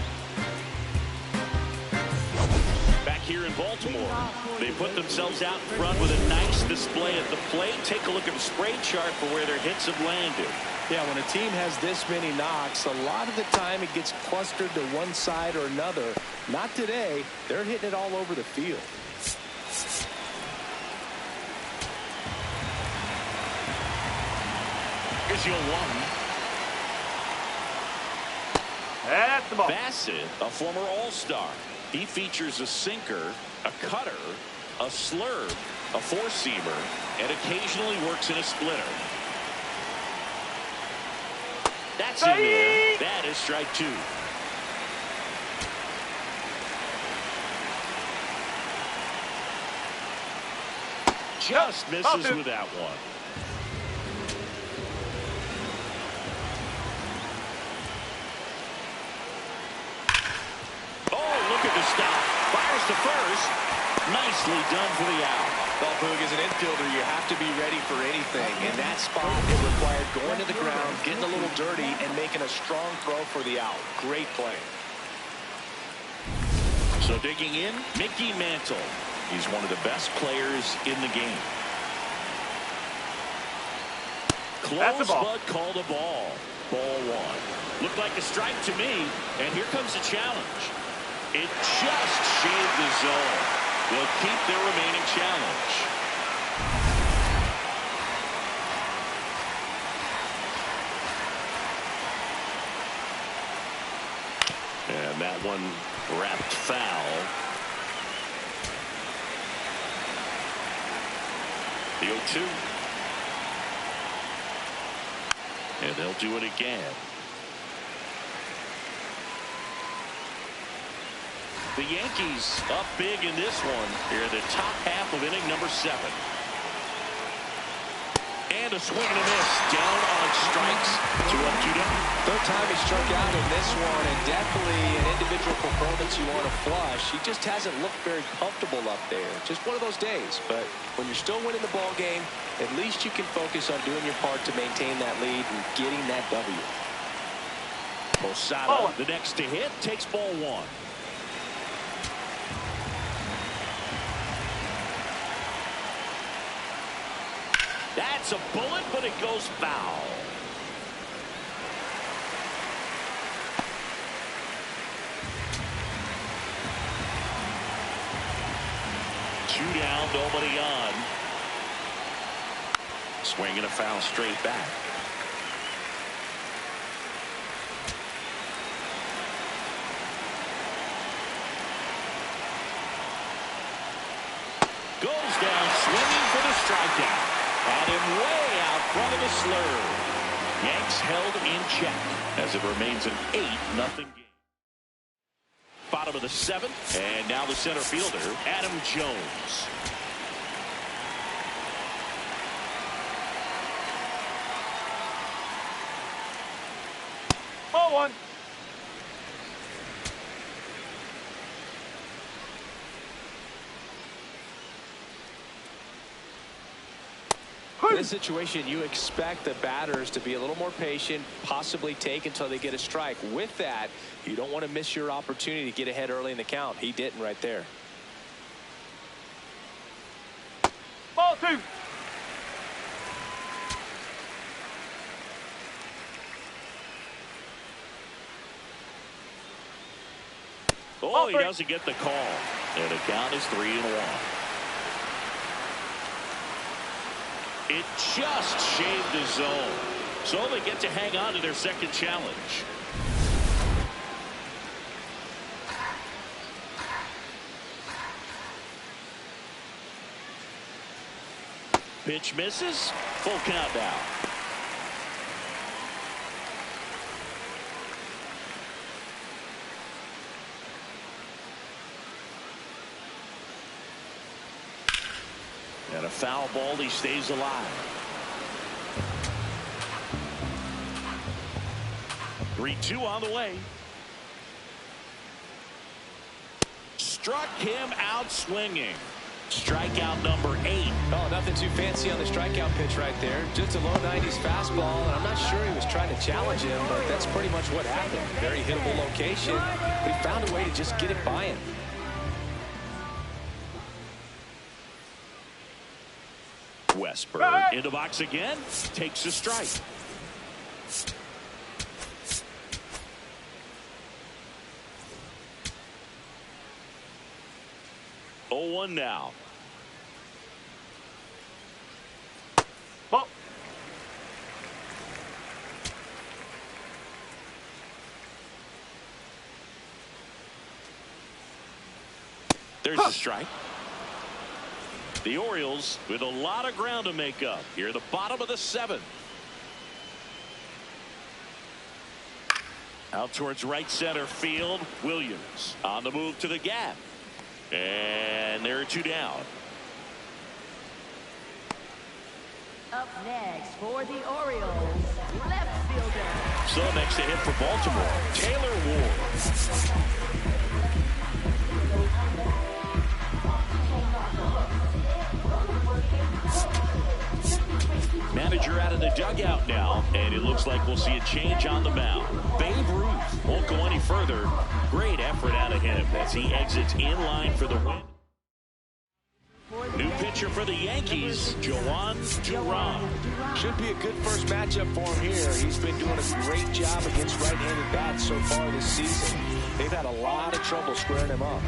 Back here in Baltimore, they put themselves out in front with a nice display at the plate. Take a look at the spray chart for where their hits have landed. Yeah, when a team has this many knocks, a lot of the time it gets clustered to one side or another. Not today. They're hitting it all over the field. Here's your 1. That's the ball. Bassett, a former All-Star. He features a sinker, a cutter, a slurve, a four-seamer, and occasionally works in a splitter. That's in there. That is strike two. Just misses with that one. Oh, look at the stop. Fires to first. Nicely done for the out. Well, Boog, as an infielder, you have to be ready for anything. In that spot, it required going to the ground, getting a little dirty, and making a strong throw for the out. Great play. So digging in, Mickey Mantle. He's one of the best players in the game. Close, but called a ball. Ball one. Looked like a strike to me, and here comes the challenge. It just shaved the zone. Will keep their remaining challenge. And that one wrapped foul. The 0-2. And they'll do it again. The Yankees up big in this one here in the top half of inning number 7. And a swing and a miss. Down on strikes. 2 up, 2 down. Third time he struck out in this one, and definitely an individual performance you want to flush. He just hasn't looked very comfortable up there. Just one of those days. But when you're still winning the ball game, at least you can focus on doing your part to maintain that lead and getting that W. Posada, the next to hit, takes ball 1. That's a bullet, but it goes foul. Two down, nobody on. Swinging a foul straight back. Goes down swinging for the strikeout. Had him way out front of the slurve. Yanks held in check as it remains an 8-0 game. Bottom of the 7th, and now the center fielder, Adam Jones. Ball 1. In this situation, you expect the batters to be a little more patient, possibly take until they get a strike. With that, you don't want to miss your opportunity to get ahead early in the count. He didn't right there. Ball 2. Oh, he doesn't get the call. And the count is 3-1. It just shaved the zone. So they get to hang on to their second challenge. Pitch misses. Full count now. And a foul ball, he stays alive. 3-2 on the way. Struck him out swinging. Strikeout number 8. Oh, nothing too fancy on the strikeout pitch right there. Just a low 90s fastball, and I'm not sure he was trying to challenge him, but that's pretty much what happened. Very hittable location, but he found a way to just get it by him. Westberg in the box again, takes a strike. Oh, 1 now. Ball. There's a strike. The Orioles with a lot of ground to make up here at the bottom of the 7th. Out towards right center field. Williams on the move to the gap. And there are 2 down. Up next for the Orioles, left fielder. So next to hit for Baltimore, Taylor Ward. Manager out of the dugout now, and it looks like we'll see a change on the mound. Babe Ruth won't go any further. Great effort out of him as he exits in line for the win. New pitcher for the Yankees, Juan Duran. Should be a good first matchup for him here. He's been doing a great job against right-handed bats so far this season. They've had a lot of trouble squaring him up.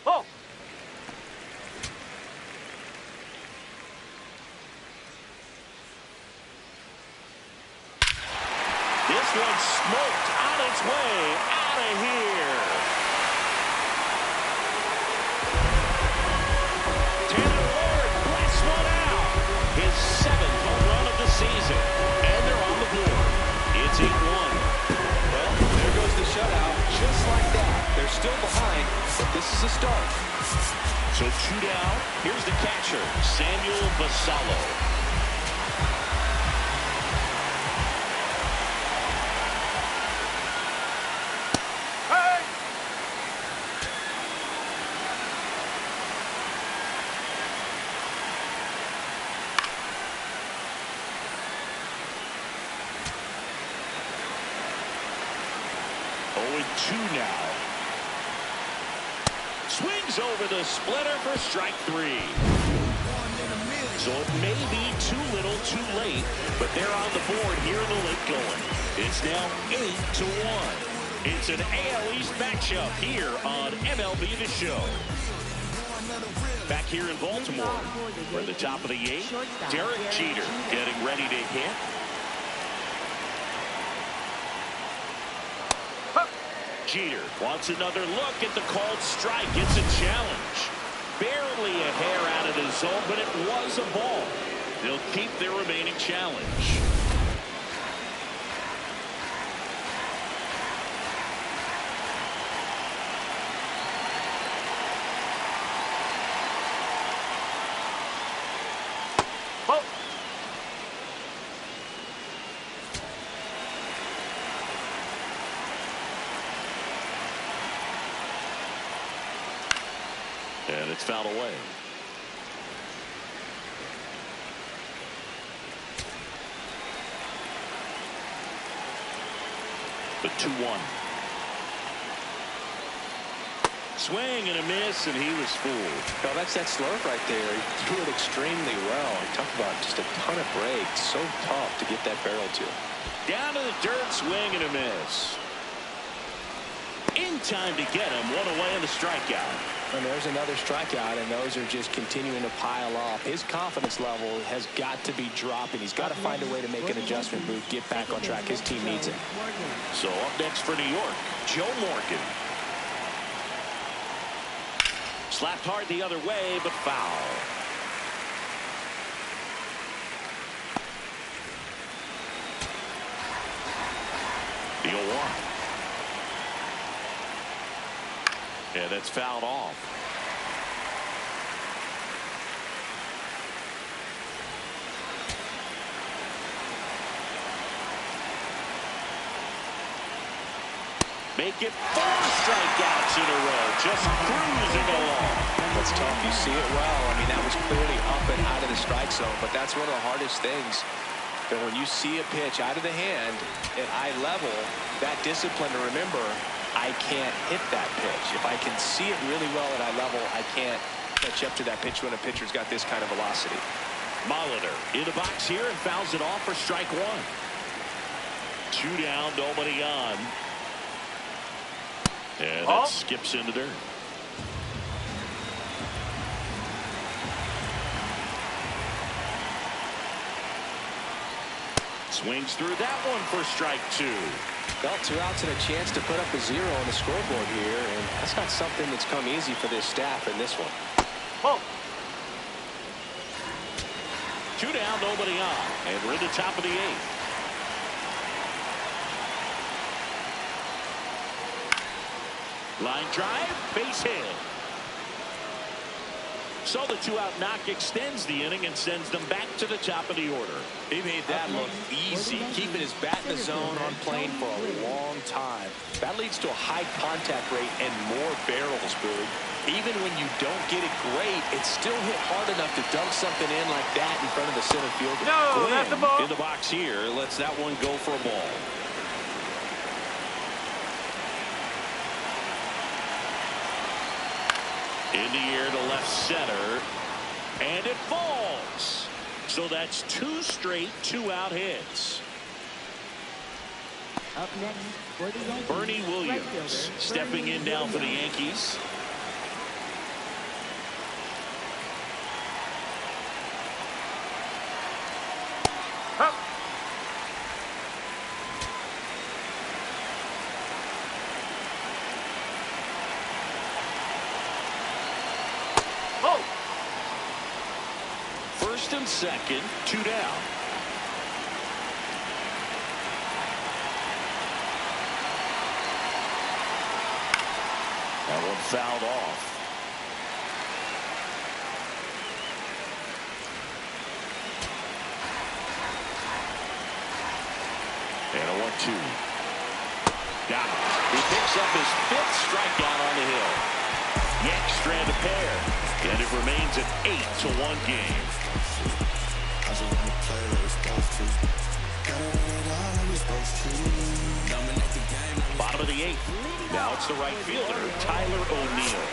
Oh! This one smoked on its way out of here. Taylor Ward blasts one out. His 7th home run of the season. And they're on the board. It's 8-1. Well, there goes the shutout. Just like that. They're still behind, but this is a start. So 2 down. Here's the catcher, Samuel Basallo. Hey! Oh, 2 now. Swings over the splitter for strike 3. So it may be too little too late, but they're on the board here in the late going. It's now 8-1. It's an AL East matchup here on MLB The Show. Back here in Baltimore, we're at the top of the 8th. Derek Jeter getting ready to hit. Jeter wants another look at the called strike. It's a challenge. Barely a hair out of the zone, but it was a ball. They'll keep their remaining challenge. Oh! And it's fouled away. The 2-1. Swing and a miss, and he was fooled. No, that's that slurve right there. He threw it extremely well. Talk about just a ton of break. So tough to get that barrel to. Down to the dirt, swing and a miss. In time to get him, one away on the strikeout. And there's another strikeout, and those are just continuing to pile up. His confidence level has got to be dropping. He's got to find a way to make an adjustment move, get back on track. His team needs it. So up next for New York, Joe Morgan. Slapped hard the other way, but foul. The 0-1. Yeah, that's fouled off. Make it 4 strikeouts in a row, just cruising along. That's tough. You see it well. I mean, that was clearly up and out of the strike zone, but that's one of the hardest things But when you see a pitch out of the hand at eye level, that discipline to remember, I can't hit that pitch. If I can see it really well at eye level, I can't catch up to that pitch when a pitcher's got this kind of velocity. Molitor in the box here and fouls it off for strike one. 2 down, nobody on. And that skips into dirt. Swings through that one for strike 2. Well, 2 outs and a chance to put up a 0 on the scoreboard here, and that's not something that's come easy for this staff in this one. 2 down, nobody on, and we're in the top of the 8th. Line drive, base hit. So the 2-out knock extends the inning and sends them back to the top of the order. He made that look easy, keeping his bat in the zone on plane for a long time. That leads to a high contact rate and more barrels, Boog. Even when you don't get it great, it's still hit hard enough to dunk something in like that in front of the center field. No, that's the ball. In the box here, lets that one go for a ball. In the air to left center, and it falls. So that's 2 straight 2-out hits. Up next for the Yankees, Bernie Williams stepping in now for the Yankees. First and second, 2 down. That one fouled off. And a 1-2. Down. He picks up his 5th strikeout on the hill. Yanks strand a pair, and it remains an 8-1 game. Bottom of the 8th. Now it's the right fielder, Tyler O'Neill.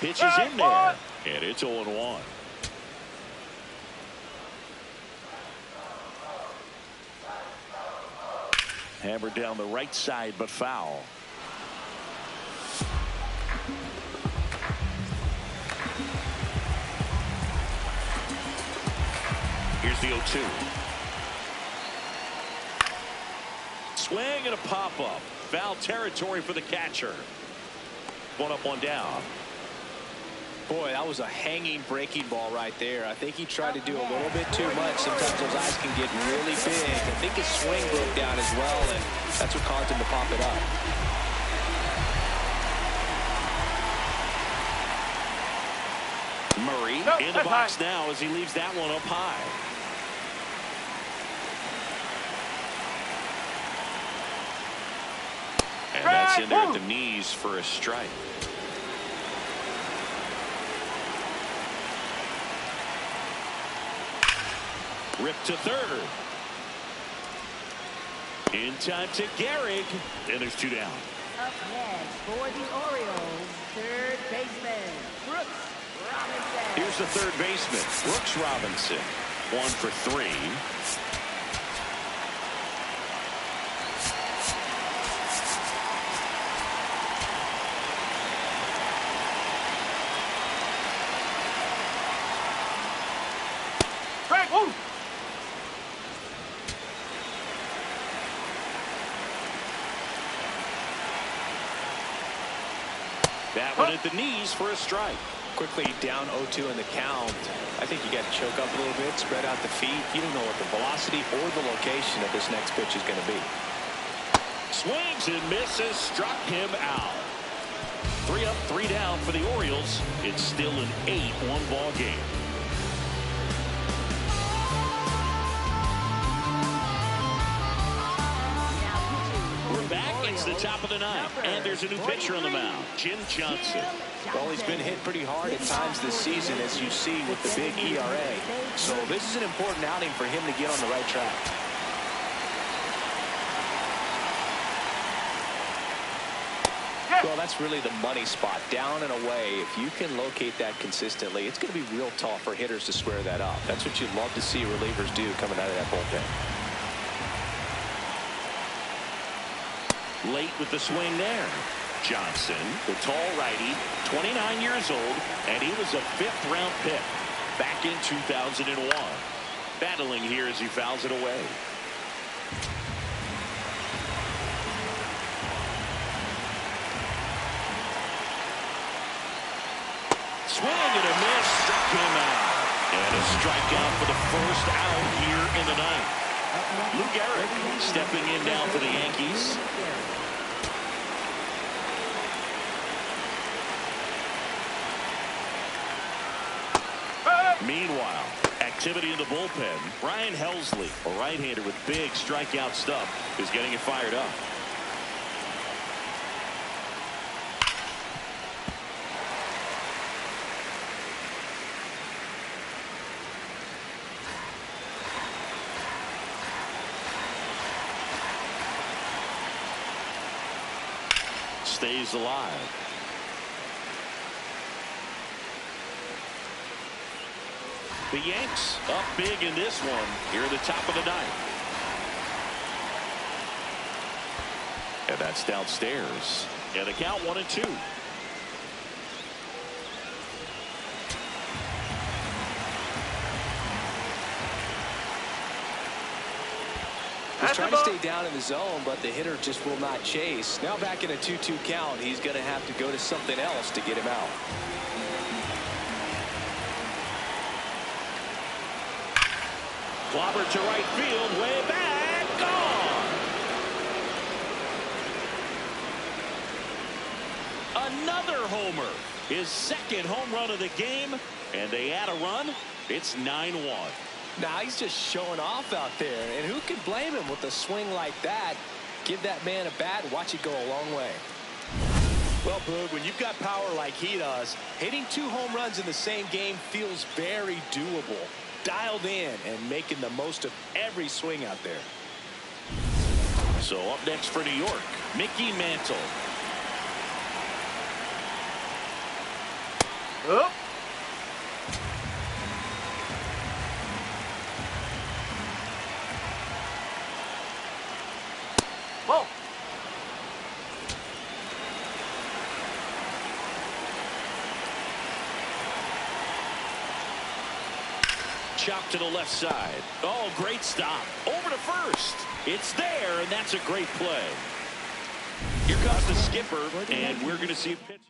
Pitch is in there, and it's 0-1. Hammered down the right side, but foul. Here's the 0-2. Swing and a pop-up. Foul territory for the catcher. 1 up, 1 down. Boy, that was a hanging breaking ball right there. I think he tried to do a little bit too much. Sometimes those eyes can get really big. I think his swing broke down as well, and that's what caused him to pop it up. Murray in the box now as he leaves that one up high. And that's in there at the knees for a strike. Ripped to third. In time to Gehrig. And there's 2 down. Up next for the Orioles, third baseman, Brooks Robinson. Here's the third baseman, Brooks Robinson. 1 for 3. That one at the knees for a strike. Quickly down 0-2 in the count. I think you got to choke up a little bit, spread out the feet. You don't know what the velocity or the location of this next pitch is going to be. Swings and misses, struck him out. 3 up, 3 down for the Orioles. It's still an 8-1 ball game. It's the top of the ninth, and there's a new pitcher on the mound, Jim Johnson. Well, he's been hit pretty hard at times this season, as you see with the big ERA. So this is an important outing for him to get on the right track. Well, that's really the money spot, down and away. If you can locate that consistently, it's going to be real tough for hitters to square that up. That's what you'd love to see relievers do coming out of that bullpen. Late with the swing there. Johnson, the tall righty, 29 years old, and he was a fifth-round pick back in 2001. Battling here as he fouls it away. Swing and a miss, struck him out. And a strikeout for the first out here in the ninth. Lou Gehrig stepping in now for the Yankees. Meanwhile, activity in the bullpen. Ryan Helsley, a right-hander with big strikeout stuff, is getting it fired up. Stays alive. The Yanks up big in this one here at the top of the ninth. And that's downstairs. And the count 1-2. He's trying to stay down in the zone, but the hitter just will not chase. Now back in a 2-2 count, he's going to have to go to something else to get him out. Clobber to right field, way back, gone. Another homer, his second home run of the game, and they add a run. It's 9-1. Now he's just showing off out there, and who can blame him with a swing like that? Give that man a bat and watch it go a long way. Well, Boog, when you've got power like he does, hitting 2 home runs in the same game feels very doable. Dialed in and making the most of every swing out there. So up next for New York, Mickey Mantle. Up. Ball. Chop to the left side. Oh, great stop. Over to first. It's there, and that's a great play. Here comes the skipper, and we're going to see a pitch.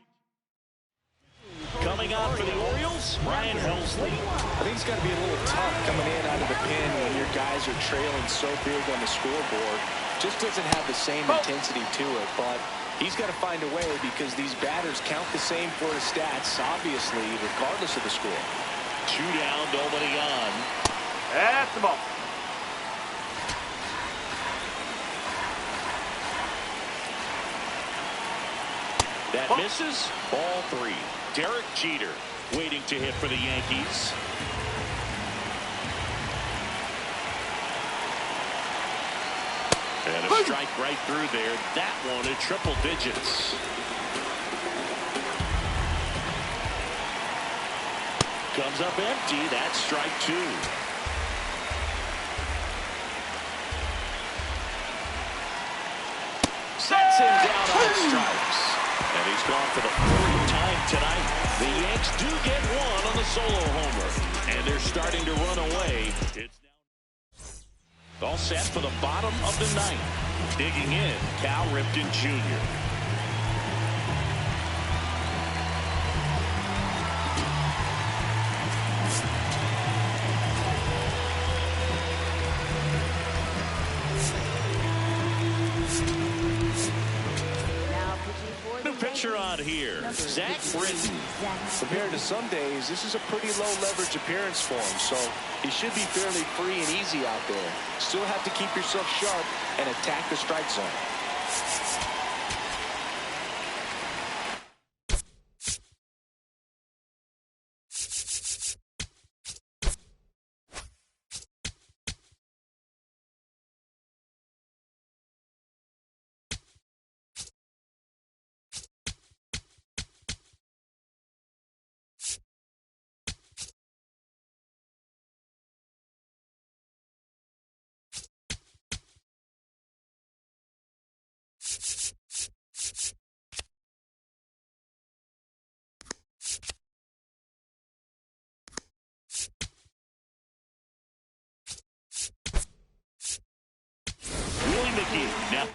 Coming out for the Orioles, Ryan Helsley. I think it's got to be a little tough coming in out of the pen when your guys are trailing so big on the scoreboard. Just doesn't have the same intensity to it, but he's got to find a way because these batters count the same for his stats, obviously, regardless of the score. 2 down, nobody on. That's the ball. That misses. Ball 3. Derek Jeter waiting to hit for the Yankees. And a strike right through there. That one in triple digits. Comes up empty. That's strike 2. Sets him down on strikes. And he's gone for the 4th time tonight. The Yanks do get one on the solo homer. And they're starting to run away. It's now all set for the bottom of the 9th. Digging in, Cal Ripken Jr. Pitcher on here, Zach Britton. Compared to some days, this is a pretty low leverage appearance for him, so he should be fairly free and easy out there. Still have to keep yourself sharp and attack the strike zone. Mookie. Now.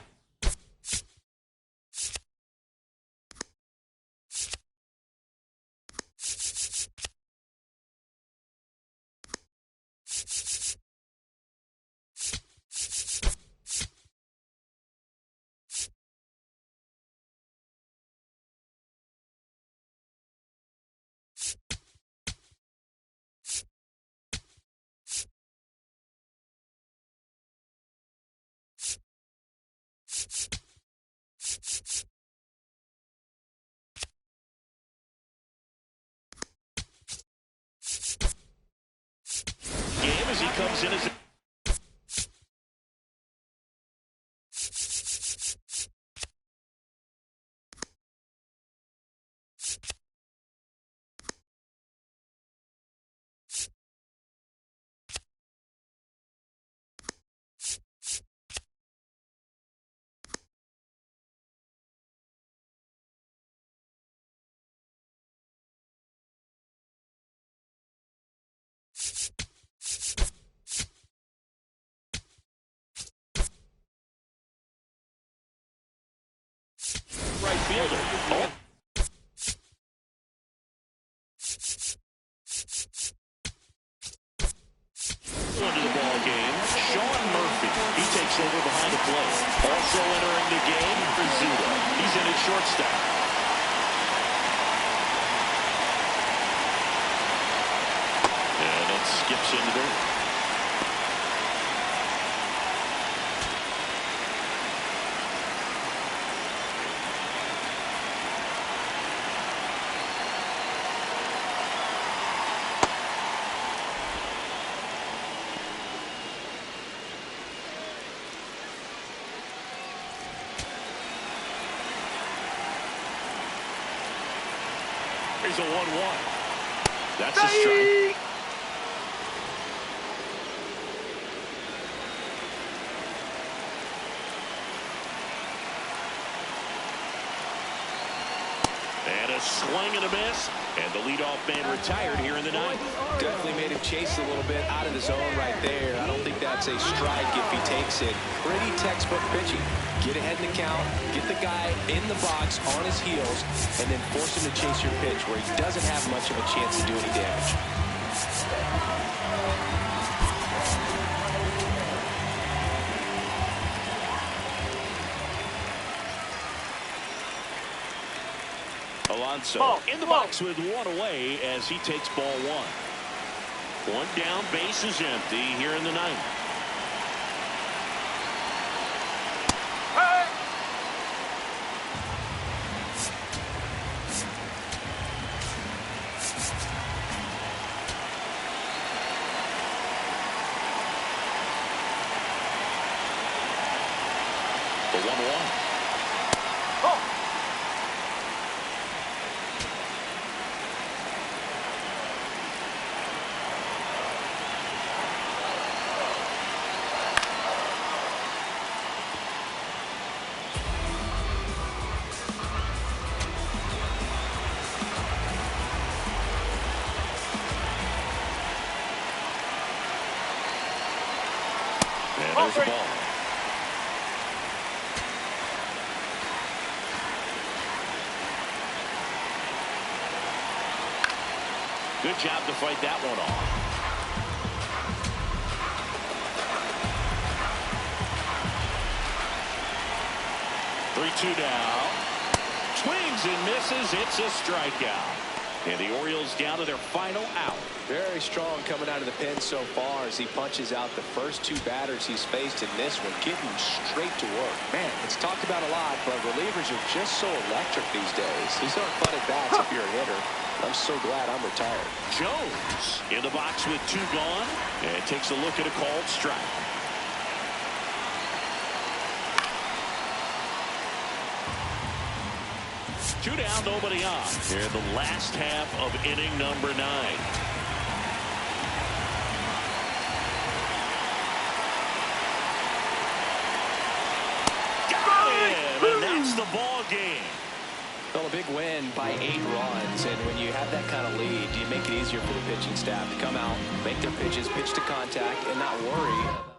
Game as he comes in as right fielder. Oh. Into the ball game, Sean Murphy. He takes over behind the plate. Also entering the game, Rizzuto. He's in at shortstop. And it skips into there. Here's a 1-1. That's a strike. And a swing and a miss. And the leadoff man retired here in the ninth. Definitely made him chase a little bit out of the zone right there. I don't think that's a strike if he takes it. Pretty textbook pitching. Get ahead in the count, get the guy in the box on his heels, and then force him to chase your pitch where he doesn't have much of a chance to do any damage. Alonso in the box with one away as he takes ball one. One down, base is empty here in the ninth. The 1-1. And there's the ball. Good job to fight that one off. Three-two down. Swings and misses. It's a strikeout. And the Orioles down to their final out. Very strong coming out of the pen so far as he punches out the first two batters he's faced in this one, getting straight to work. Man, it's talked about a lot, but relievers are just so electric these days. These aren't fun at bats if you're a hitter. I'm so glad I'm retired. Jones in the box with two gone and takes a look at a called strike. Two down, nobody on. Here in the last half of inning number 9. Got him, and that's the ball game. Well, a big win by 8 runs, and when you have that kind of lead, you make it easier for the pitching staff to come out, make their pitches, pitch to contact, and not worry